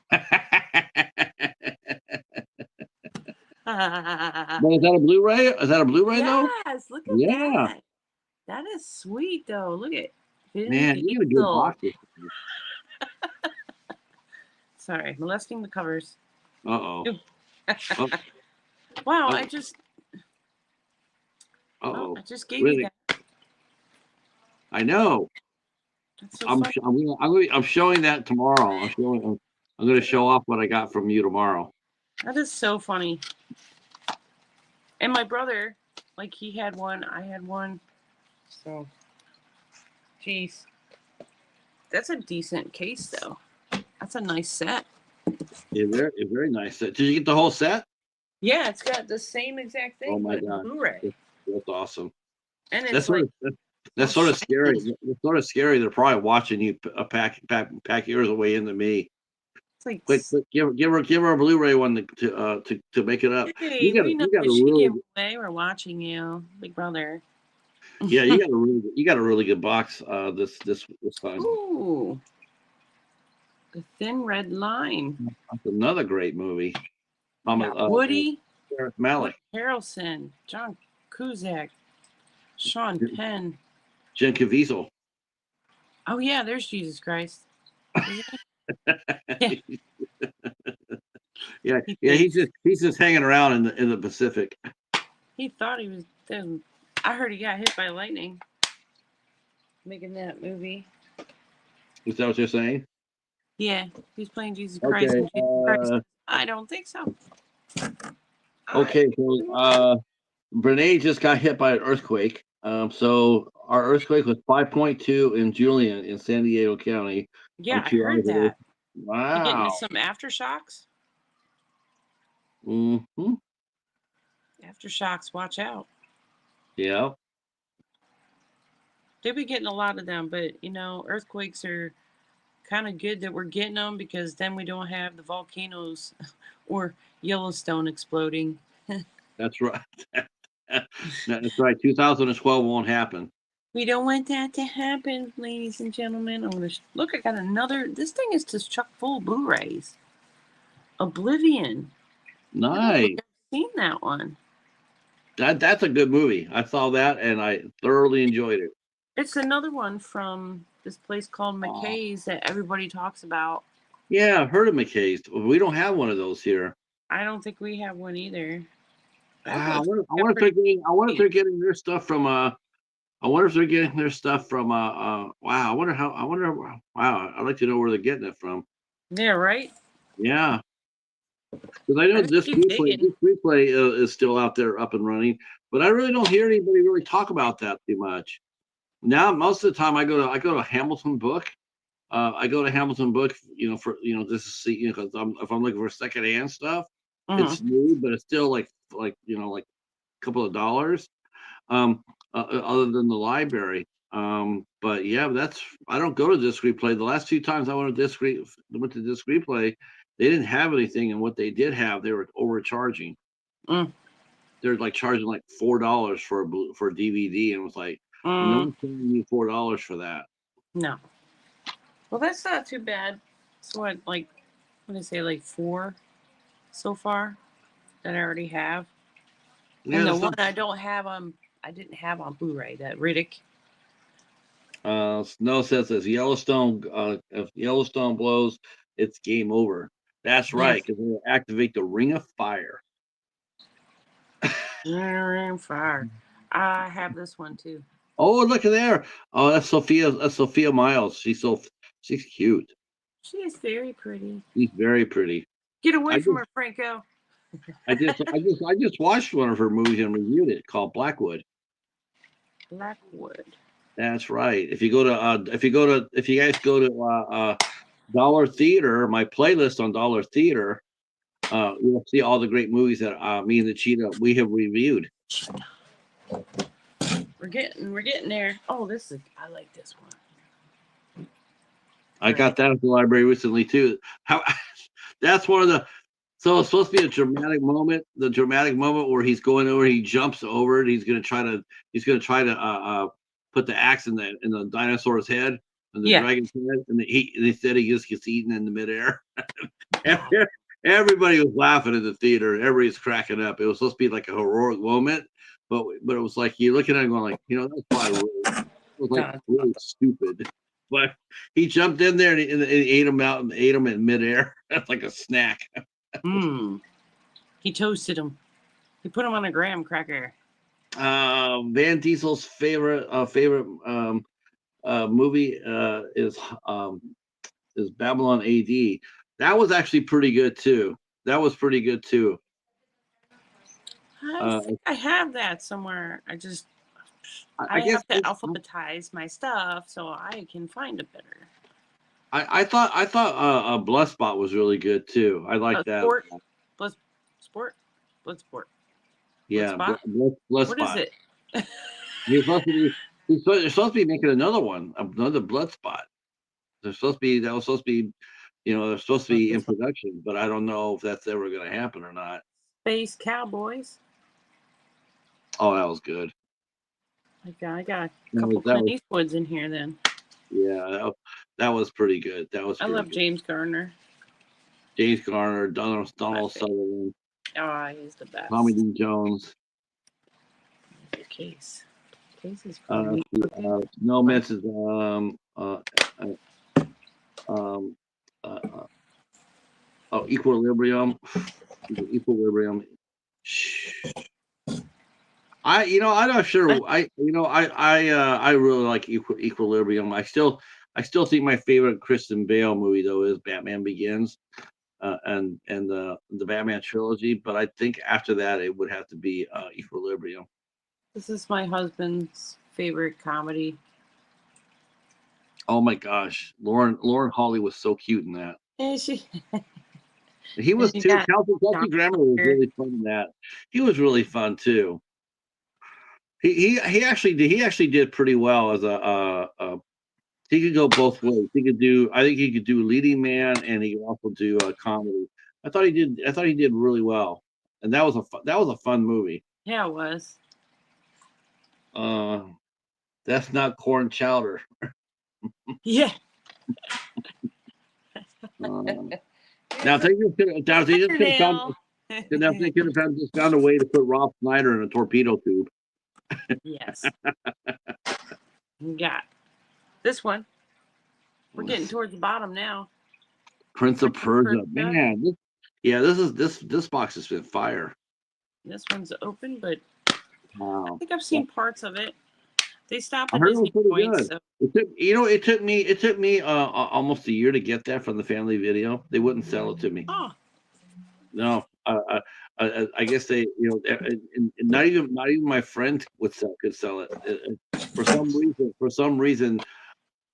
but is that a Blu-ray? Is that a Blu-ray though? Yes, look at Yeah. that. That is sweet though. Look at Vin Man, you have a good Diesel. box. Sorry, molesting the covers. Uh-oh. Wow, Oh. I just Uh-oh. I just gave Really? you that. I know. That's so I'm funny. I'm showing that tomorrow. I'm going to show off what I got from you tomorrow. That is so funny. And my brother, like he had one, I had one. So, jeez, that's a decent case though. That's a nice set. It's very nice. Did you get the whole set? Yeah, it's got the same exact thing. Oh my but God. Blu-ray. That's awesome. And it's That's like that's sort of scary. It's sort of scary. They're probably watching you pack yours away into me. it's like Quick, give her a Blu-ray one to make it up. hey, You we know got what a she really gave away. We're watching you, big brother. yeah. You got a really good box. This time. Ooh, The Thin Red Line. That's another great movie. We got Woody, Terrence Malick, Harrelson, John Cusack, Sean Penn. Jen Caviezel. Oh yeah, there's Jesus Christ. Yeah, he's just hanging around in the Pacific. He thought he was dead. I heard he got hit by lightning making that movie. Is that what you're saying? Yeah, he's playing Jesus Christ. Okay. And Jesus Christ. I don't think so. Okay. So Brene just got hit by an earthquake. So our earthquake was 5.2 in Julian in San Diego County. Yeah, I 2 heard hours ago. that. You getting Wow. some aftershocks? Mm-hmm. Aftershocks, watch out. Yeah. They've been getting a lot of them, but earthquakes are kind of good that we're getting them because then we don't have the volcanoes or Yellowstone exploding. That's right. That's right. 2012 won't happen. We don't want that to happen, ladies and gentlemen. I'm gonna look. I got another. This thing is just chock full of Blu-rays. Oblivion. Nice. I've seen that one. That's a good movie. I saw that and I thoroughly enjoyed it. It's another one from this place called McKay's that everybody talks about. Yeah, I've heard of McKay's. We don't have one of those here. I don't think we have one either. Wow, I wonder if they're getting their stuff from wow, I wonder wow, I'd like to know where they're getting it from. Yeah, right. Yeah, because I know I keep digging. this replay is still out there up and running, but I really don't hear anybody really talk about that too much. Now, most of the time, I go to Hamilton Book. I go to Hamilton Book, for just to see, because if I'm looking for secondhand stuff, Mhm. it's new, but it's still like a couple of dollars. Other than the library. But yeah, that's I don't go to Disc Replay. The last two times I went to Disc Replay, they didn't have anything, and what they did have, they were overcharging. Mm, They're like charging like $4 for a DVD, and it was like, no mm, one's paying you $4 for that. no. Well, that's not too bad. So what did I say, like 4 so far that I already have, Yeah, and the that's one not. I didn't have on Blu-ray, that Riddick. Snow says as Yellowstone, if Yellowstone blows, it's game over. That's Yes. right, because they activate the Ring of Fire. Fire. I have this one too. Oh, look at there. Oh, that's Sophia. That's Sophia Miles. She's cute. She is very pretty. She's very pretty. Get I away from just her, Franco. I just watched one of her movies and reviewed it called Blackwood. Blackwood. That's right. If you guys go to Dollar Theater, my playlist on Dollar Theater, you'll see all the great movies that me and the Cheetah we have reviewed. We're getting there. Oh, I like this one. I got that at the library recently too. How that's one of the so it's supposed to be a dramatic moment. The dramatic moment where he's going over, he jumps over it. He's gonna try to put the axe in the dinosaur's head and the Yeah. dragon's head, and they said he just gets eaten in the midair. Everybody was laughing in the theater. Everybody's cracking up. It was supposed to be like a heroic moment, but it was like you're looking at it going like, that's probably it was like really stupid. But he jumped in there and he ate him out and ate him in midair. That's like a snack. He toasted him. He put him on a graham cracker. Van Diesel's favorite movie is Babylon AD. That was actually pretty good too. That was pretty good too. I think I have that somewhere. I guess have to alphabetize my stuff so I can find it better. I thought Bloodspot was really good too. I like that. Bloodsport. Yeah, Bloodspot? Bloodspot. What is it? They're supposed to be making another one, another Bloodspot. They're supposed to be they're supposed to be in production, but I don't know if that's ever going to happen or not. Space Cowboys. Oh, that was good. I got a couple Clint Eastwoods in here then. Yeah, that was pretty good. I love James Garner. James Garner, Donald Sutherland. Oh, he's the best. Tommy Lee Jones. Case is no mentions Equilibrium. I'm not sure. I really like Equilibrium. I still think my favorite Christian Bale movie though is Batman Begins, and the Batman trilogy. But I think after that it would have to be Equilibrium. This is my husband's favorite comedy. Oh my gosh, Lauren Holly was so cute in that. And she. He was too. Kelsey Grammer was really fun in that. He was really fun too. He actually did pretty well as a he could go both ways. I think he could do leading man, and he could also do a comedy. I thought he did really well, and that was a fun movie. Yeah, it was. That's not corn chowder. Yeah. Now they could have just found a way to put Rob Schneider in a torpedo tube. Yes. We got this one. We're getting towards the bottom now. Prince of Persia. Man, this box has been fire. This one's open, but wow. I think I've seen parts of it. They stop I at heard it was Disney pretty points. good. So. It took me almost a year to get that from the Family Video. They wouldn't sell it to me. Oh, No, I guess they, and not even my friend could sell it. For some reason,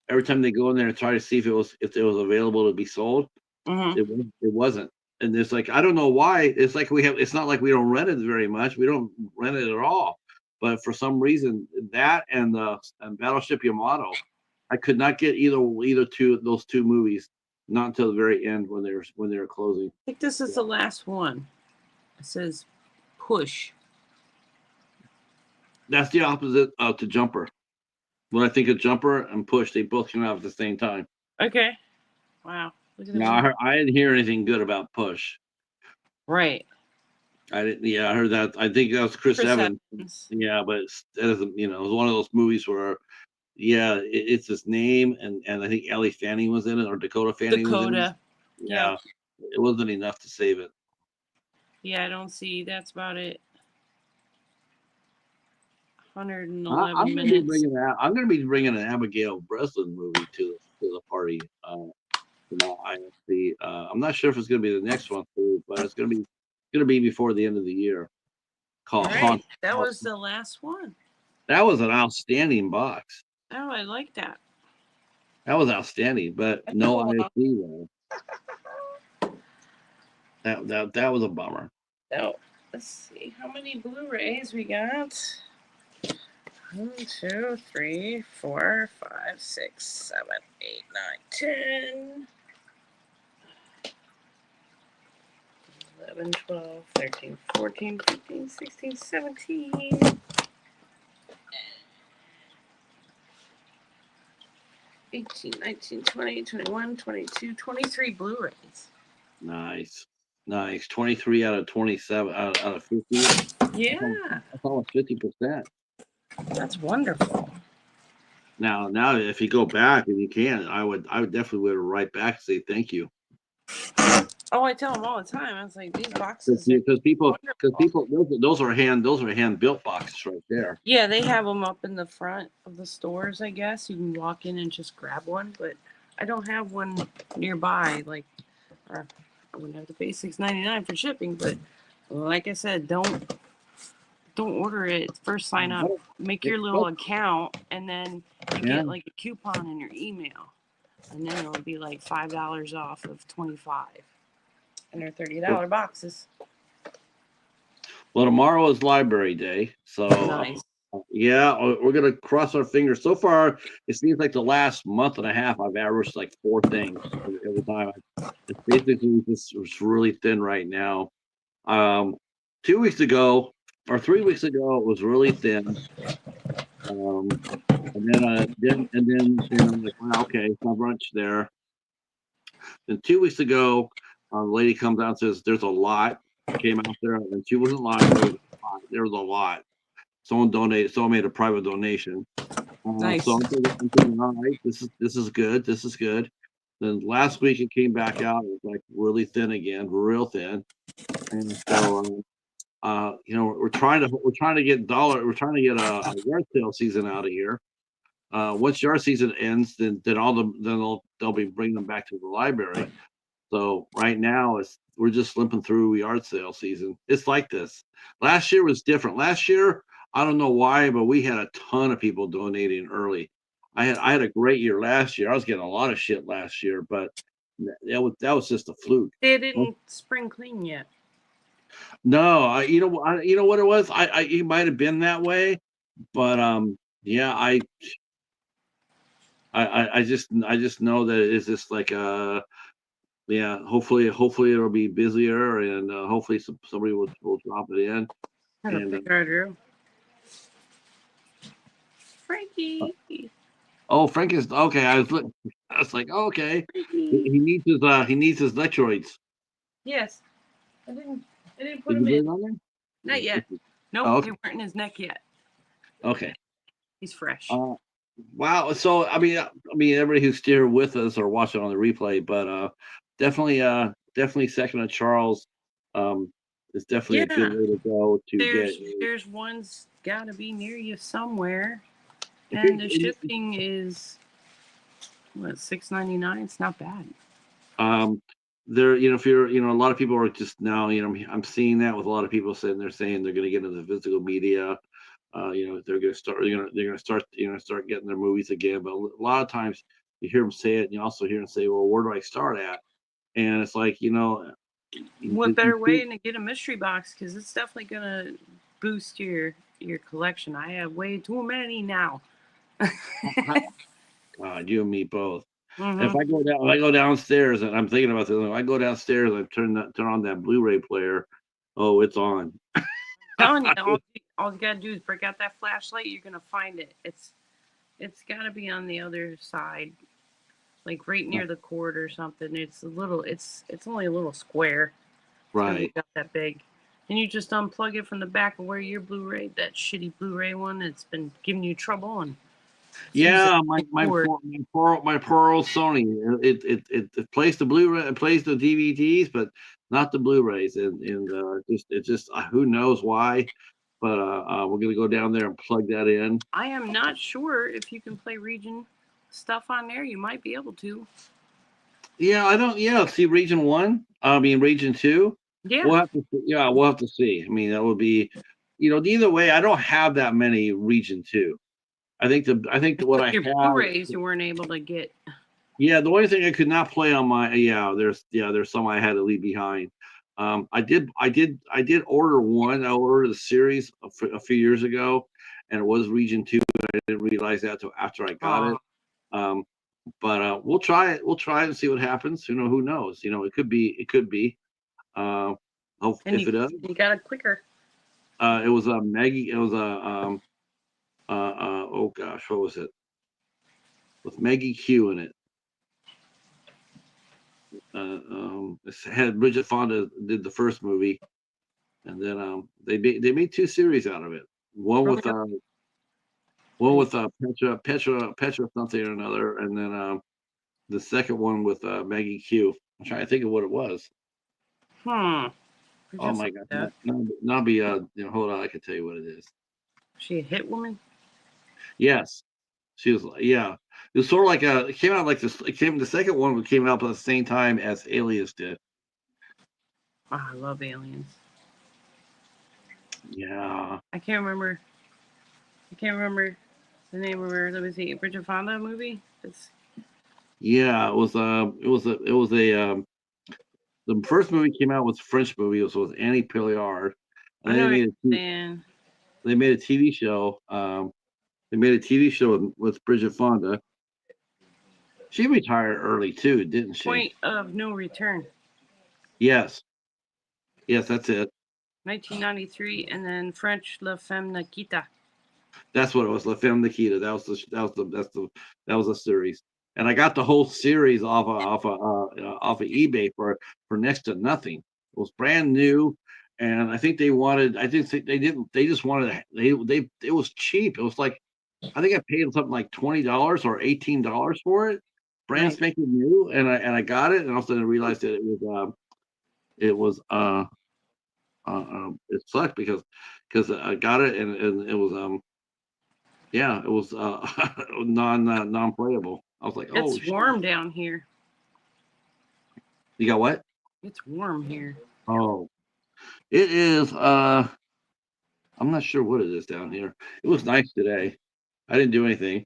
every time they go in there and try to see if it was available to be sold, hmm it wasn't. And it's like I don't know why. It's like it's not like we don't rent it very much. We don't rent it at all. But for some reason, that and Battleship Yamato, I could not get those two movies, not until the very end when they were closing. I think this is the last one. It says push. That's the opposite to Jumper. When I think of Jumper and Push, they both came out at the same time. Okay. Wow. Look at Now them. I didn't hear anything good about Push. Right. I didn't. Yeah, I heard that. I think that was Chris Evans. Evans. Yeah, but that isn't. It was one of those movies where, yeah, it's his name, and I think Ellie Fanning was in it, or Dakota Fanning was in it. Dakota. Yeah, Yep. it wasn't enough to save it. Yeah, I don't see. That's about it. I'm 111 gonna be minutes. I'm gonna be bringing an Abigail Breslin movie to the party. I see. I'm not sure if it's gonna be the next one, but it's gonna be before the end of the year. All Called right. Haunt. That was the last one. That was an outstanding box. Oh, I like that. That was outstanding, but no ISD though. That was a bummer. So, let's see. How many Blu-rays we got? 1, 2, 3, 4, 5, 6, 7, 8, 9, 10. 11, 12, 13, 14, 15, 16, 17. 18, 19, 20, 21, 22, 23 Blu-rays. Nice. 23 out of 27 out of 50. Yeah. That's almost 50%. That's wonderful. Now, if you go back and you can, I would definitely write back and say thank you. Oh, I tell them all the time. I was like, these boxes. Because people, those are hand built boxes right there. Yeah, they have them up in the front of the stores. I guess you can walk in and just grab one, but I don't have one nearby. Like, or I wouldn't have to pay $6.99 for shipping. But like I said, don't order it first. Sign up, make your little account, and then you get like a coupon in your email, and then it'll be like $5 off of 25. And they're $30 boxes. Well, tomorrow is Library Day, so Nice. Yeah, we're gonna cross our fingers. So far, it seems like the last month and a half, I've averaged like 4 things every time. It's basically it's really thin right now. 2 weeks ago or 3 weeks ago, it was really thin. And then I'm like, well, okay, it's my brunch there. Then 2 weeks ago, the lady comes out and says, "There's a lot." Came out there, and she wasn't lying. There was a lot. Someone donated. Someone made a private donation. Nice. So I'm thinking, all right, this is good. This is good. Then last week it came back out. It was like really thin again, real thin. And so, we're trying to get a yard sale season out of here. Once yard season ends, then they'll be bringing them back to the library. So right now we're just limping through yard sale season. It's like this. Last year was different. Last year, I don't know why, but we had a ton of people donating early. I had a great year last year. I was getting a lot of shit last year, but that was just a fluke. They didn't spring clean yet. No, you know what it was. It might have been that way, but yeah, I just know that it's just like yeah, hopefully it'll be busier, and hopefully somebody will drop it in. And Frankie. Oh, Frank is okay. I was like, oh, okay. He needs his Lectroids. Yes, I didn't put him in. On there? Not yet. Nope, Oh, okay. They weren't in his neck yet. Okay. He's fresh. Wow. So I mean, everybody who's here with us or watching on the replay, but definitely second to Charles. Is definitely a good way to go to get. There's one's got to be near you somewhere. And the shipping is what, $6.99? It's not bad. There, if you're, a lot of people are just now, I'm seeing that with a lot of people saying they're going to get into the physical media. They're going to start, they're going to start, start getting their movies again. But a lot of times you hear them say it, and you also hear them say, "Well, where do I start at?" And it's like, what better way than to get a mystery box, because it's definitely going to boost your collection. I have way too many now. God, you and me both. Mm-hmm. If I go downstairs, and I'm thinking about this, if I go downstairs and turn on that Blu-ray player, oh, it's on. I'm telling you, all you gotta do is break out that flashlight. You're gonna find it. It's gotta be on the other side, like right near the cord or something. It's only a little square. Right. It's not that big. And you just unplug it from the back of where your Blu-ray, that shitty Blu-ray one, it's been giving you trouble. And yeah, my poor old Sony. It plays the Blu-ray, it plays the DVDs, but not the Blu-rays, and just who knows why. But we're gonna go down there and plug that in. I am not sure if you can play region stuff on there. You might be able to. Yeah, I don't. Yeah, see region 1. I mean region 2. Yeah. We'll have to. We'll have to see. I mean, that would be, either way. I don't have that many region 2. I think what I have. Blu-rays you weren't able to get. Yeah, the only thing I could not play on my there's some I had to leave behind. I did order one. I ordered a series a few years ago, and it was region 2. But I didn't realize that till after I got it. But we'll try it. We'll try it and see what happens. Who knows? It could be. It could be. If it does, you got it quicker. It was a Maggie. It was a oh gosh, what was it? With Maggie Q in it. It had Bridget Fonda did the first movie, and then they made 2 series out of it. One with Petra something or another, and then the second one with Maggie Q. I'm trying to think of what it was. Oh my God! Nobby, hold on, I can tell you what it is. She a hit woman? Yes, she was. Yeah, it was sort of like it came out like this. The second one came out at the same time as Alias did. Oh, I love Aliens. Yeah. I can't remember the name of her. Let me see. Bridget Fonda movie. Yeah, it was a. The first movie came out was a French movie. It was with Annie Pilliard. And they made a TV show. They made a TV show with Bridget Fonda. She retired early too, didn't she? Point of No Return. Yes. Yes, that's it. 1993, and then French La Femme Nikita. That's what it was, La Femme Nikita. That was the series. And I got the whole series off of eBay for next to nothing. It was brand new, and I think they wanted. I didn't think they didn't. They just wanted. It was cheap. It was like, I think I paid something like $20 or $18 for it, brand spanking new, and I got it, and all of a sudden I realized that it sucked because I got it and it was it was non-playable. I was like, oh, it's warm down here. You got what? It's warm here. Oh, it is. I'm not sure what it is down here. It was nice today. I didn't do anything.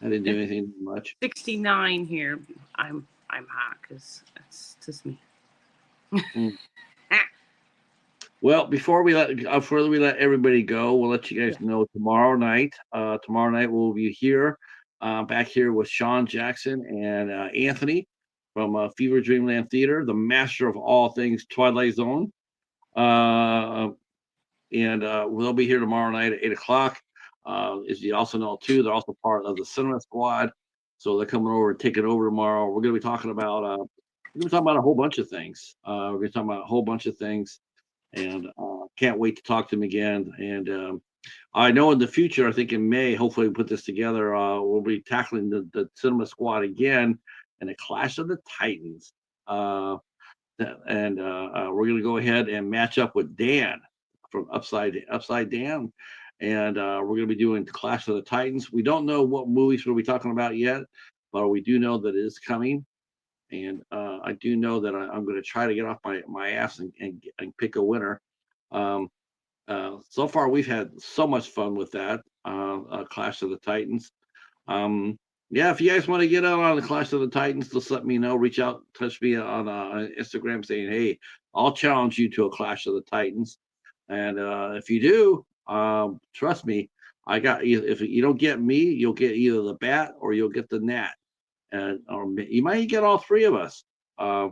I didn't do anything much. 69 here. I'm hot because that's just me. Well, before we let everybody go, we'll let you guys know tomorrow night. Tomorrow night we'll be here, back here with Sean Jackson and Anthony from Fever Dreamland Theater, the master of all things Twilight Zone. And we'll be here tomorrow night at 8:00. As you also know, too, they're also part of the Cinema Squad, so they're coming over and taking over tomorrow. We're going to be talking about a whole bunch of things. And can't wait to talk to them again. And I know in the future, I think in May, hopefully we put this together, we'll be tackling the Cinema Squad again and the Clash of the Titans. We're going to go ahead and match up with Dan from Upside Down. and we're going to be doing Clash of the Titans. We don't know what movies we'll be talking about yet, but we do know that it is coming. And I do know that I'm going to try to get off my ass and pick a winner. Um, so far, we've had so much fun with that Clash of the Titans. Yeah, if you guys want to get out on the Clash of the Titans, just let me know. Reach out, touch me on Instagram, saying, "Hey, I'll challenge you to a Clash of the Titans." And if you do, trust me, I got. If you don't get me, you'll get either the bat or you'll get the gnat, and or you might get all three of us. Uh,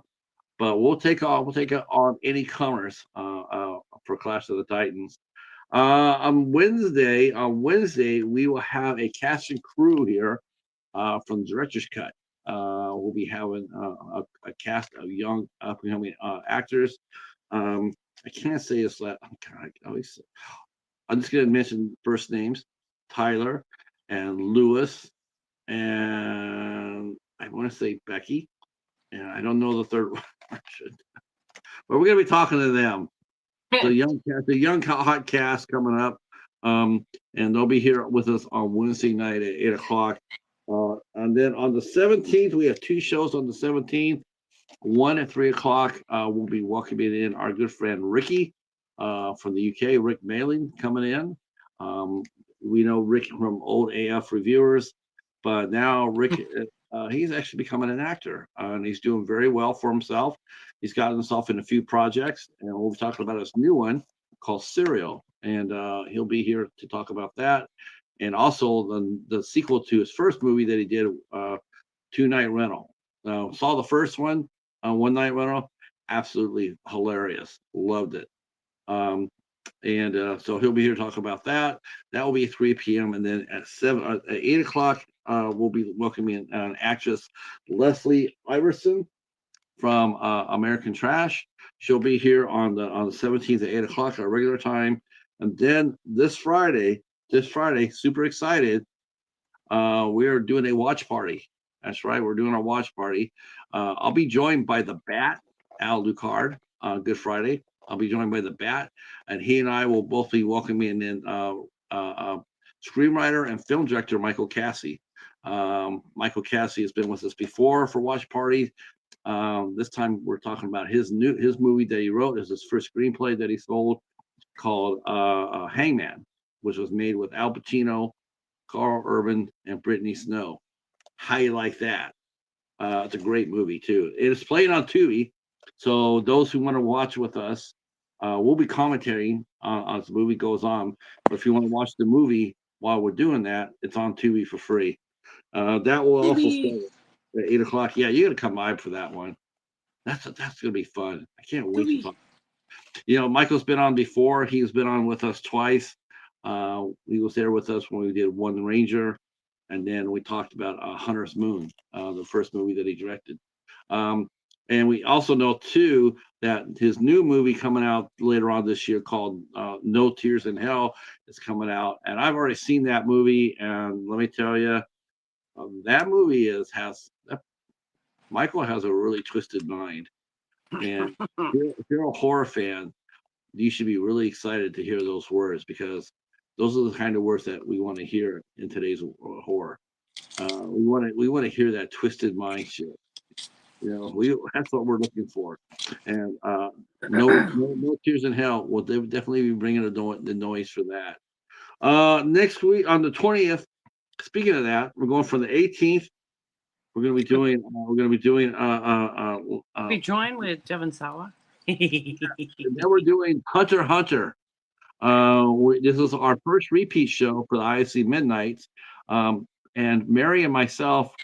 but we'll take on any comers for Clash of the Titans. On Wednesday, we will have a cast and crew here from Director's Cut. We'll be having a cast of young upcoming actors. I can't say this last. I'm just going to mention first names: Tyler and Lewis, and I want to say Becky, and I don't know the third one. But we're going to be talking to them. The young hot cast coming up, and they'll be here with us on Wednesday night at 8 o'clock. And then on the 17th, we have two shows on the 17th. One at 3 o'clock. We'll be welcoming in our good friend Ricky from the UK, Rick Malin, coming in. We know Rick from old AF Reviewers, but now Rick, he's actually becoming an actor, and he's doing very well for himself. He's gotten himself in a few projects, and we'll be talking about his new one called Serial, and he'll be here to talk about that. And also the sequel to his first movie that he did, Two Night Rental. Saw the first one, One Night Rental, absolutely hilarious. Loved it. So he'll be here to talk about that. That will be 3 p.m. And then at 8 o'clock, we'll be welcoming an actress, Leslie Iverson from American Trash. She'll be here on the 17th at 8 o'clock at our regular time. And then this Friday, super excited, we're doing a watch party. That's right, we're doing our watch party. I'll be joined by the Bat, Al Ducard, Good Friday. I'll be joined by the Bat, and he and I will both be welcoming in screenwriter and film director Michael Cassie. Michael Cassie has been with us before for watch parties. This time we're talking about his movie that he wrote. Is his first screenplay that he sold, called Hangman, which was made with Al Pacino, Carl Urban, and Brittany Snow. How you like that? It's a great movie too. It is playing on Tubi, so those who want to watch with us, we'll be commentating as the movie goes on. But if you want to watch the movie while we're doing that, it's on Tubi for free. That will also start at 8 o'clock. Yeah, you got to come by for that one. That's gonna be fun. I can't wait to talk. Michael's been on before. He's been on with us twice. He was there with us when we did One Ranger, and then we talked about Hunter's Moon, the first movie that he directed. And we also know too that his new movie coming out later on this year called No Tears in Hell is coming out, and I've already seen that movie. And let me tell you, that movie Michael has a really twisted mind, and if you're a horror fan, you should be really excited to hear those words, because those are the kind of words that we want to hear in today's horror. We want to hear that twisted mind shit. That's what we're looking for. And no Tears in Hell will definitely be bringing the noise for that. Next week on the 20th. Speaking of that, we're going from the 18th. We're going to be doing. Be joined with Devon Sawa. And then we're doing Hunter x Hunter. This is our first repeat show for the ISC Midnights. And Mary and myself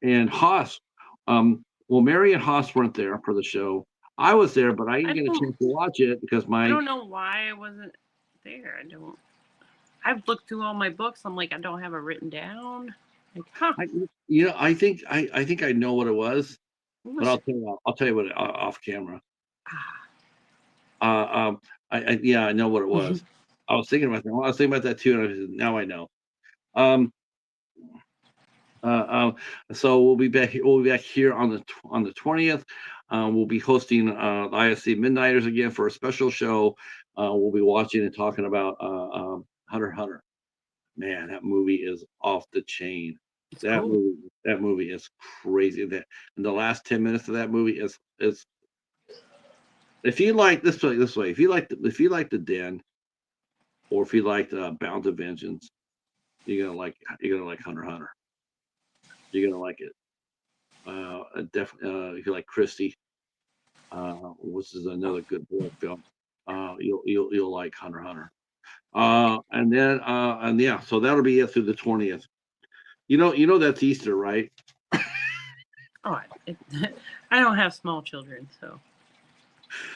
and Haas. Mary and Haas weren't there for the show. I was there, but I didn't get a chance to watch it because I don't know why I wasn't there. I've looked through all my books. I'm like, I don't have it written down. Like, huh. I think I know what it was, but I'll tell you what off camera. I know what it was. I was thinking about that. I was thinking about that too, and now I know. So we'll be back. We'll be back here on the 20th. We'll be hosting the ISC Midnighters again for a special show. We'll be watching and talking about Hunter x Hunter. Man, that movie is off the chain. It's That cool. movie is crazy. That and the last 10 minutes of that movie is if you like this way, if you like the Den, or if you like Bound to Vengeance, you're gonna like Hunter x Hunter. You're gonna like it. Definitely, if you like Christie, which is another good horror film, you'll like Hunter x Hunter. And yeah, so that'll be it through the 20th. You know that's Easter, right? Oh, I don't have small children, so.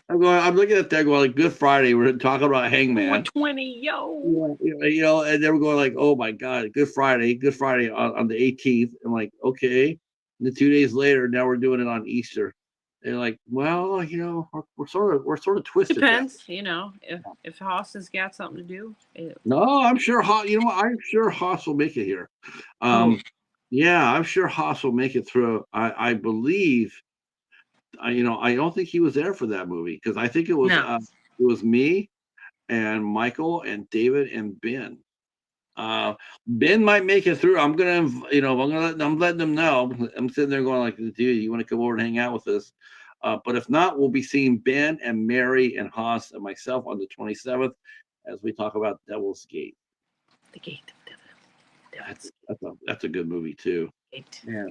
I'm looking at that going like Good Friday. We're talking about Hangman. 420, yo. Yeah, and they were going like, oh my God, Good Friday on the 18th. I'm like, okay. And then 2 days later, now we're doing it on Easter. They're like, well, we're sort of twisted. Depends, if Haas has got something to do. No, I'm sure Haas. You know what? I'm sure Haas will make it here. Yeah, I'm sure Haas will make it through. I believe. I don't think he was there for that movie because I think it was me and Michael and David and Ben. Ben might make it through. I'm letting them know. I'm sitting there going like, dude, you want to come over and hang out with us? But if not, we'll be seeing Ben and Mary and Haas and myself on the 27th as we talk about Devil's Gate. The Gate. That's a good movie too. Yeah,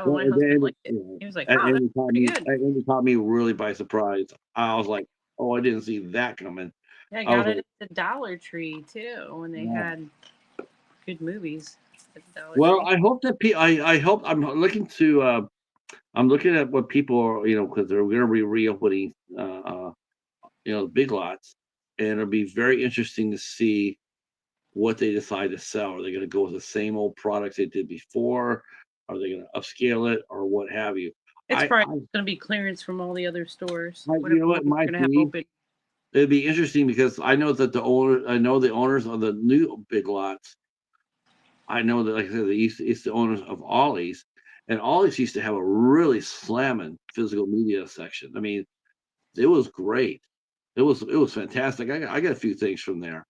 my husband liked it. He was like, "Oh, that's pretty good." Andy caught me really by surprise. I was like, "Oh, I didn't see that coming." Yeah, I got it at the Dollar Tree too when they had good movies. Well, I hope that I'm looking at what people are, because they're going to be reopening, Big Lots, and it'll be very interesting to see what they decide to sell. Are they going to go with the same old products they did before? Are they going to upscale it or what have you? It's probably going to be clearance from all the other stores. You know what might be? It'd be interesting because I know that the owners of the new Big Lots. I know that, like I said, it's the owners of Ollie's, and Ollie's used to have a really slamming physical media section. I mean, it was great. It was fantastic. I got a few things from there.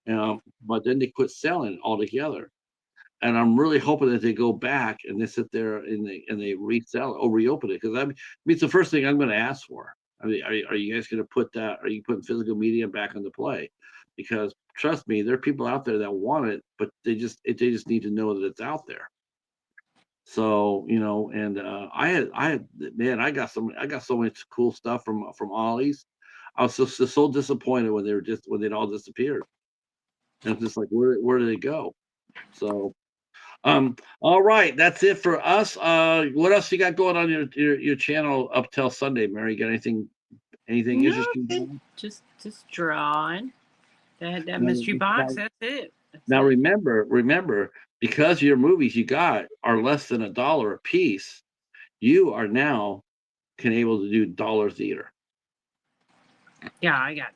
But then they quit selling altogether, and I'm really hoping that they go back and they sit there and they resell or reopen it because it's the first thing I'm going to ask for. I mean, are you guys going to put that? Are you putting physical media back into play? Because trust me, there are people out there that want it, but they just need to know that it's out there. So and I got so much cool stuff from Ollie's. I was so disappointed when they'd all disappeared. And it's just like, where did they go? So, all right, that's it for us. What else you got going on your channel up till Sunday, Mary? Got anything interesting? Just drawing. That mystery box. That's it. Now remember, because your movies you got are less than $1 a piece, you are now able to do dollar theater. Yeah, I got.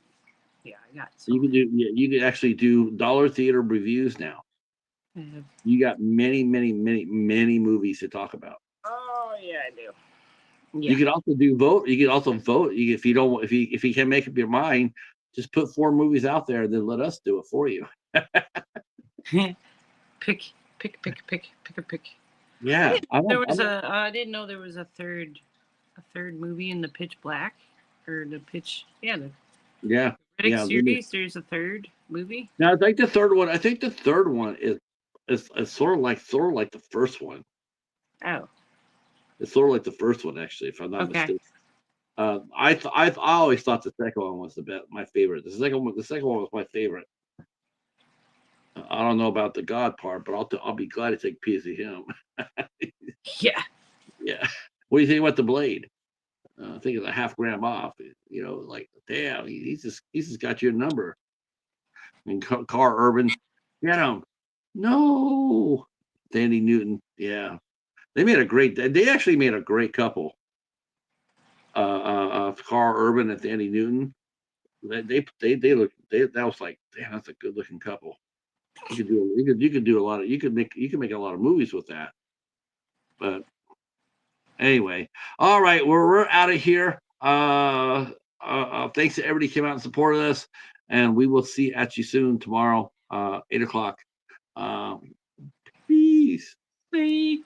So you can actually do dollar theater reviews now. Mm-hmm. You got many movies to talk about. Oh yeah, I do. Yeah. You can also vote. You can also vote. If you can't make up your mind, just put 4 movies out there and then let us do it for you. pick. Yeah. I didn't know there was a third movie in the Pitch Black or the Pitch. Yeah. Series. There's a third movie. Now I think the third one. I think the third one is sort of like the first one. Oh. It's sort of like the first one, actually, if I'm not mistaken. I always thought the second one was my favorite. The second one was my favorite. I don't know about the God part, but I'll be glad to take a piece of him. Yeah. Yeah. What do you think about the Blade? I think it's a half gram off. Like damn, he's just got your number. I mean, Carl Urban, get him. No, Thandie Newton. Yeah, they actually made a great couple. Carl Urban and Thandie Newton. That was like, damn, that's a good looking couple. You could do a lot of you could make a lot of movies with that. But anyway, all right, we're out of here. Thanks to everybody who came out and supported us, and we will see you soon tomorrow. 8 o'clock. Peace. Bye.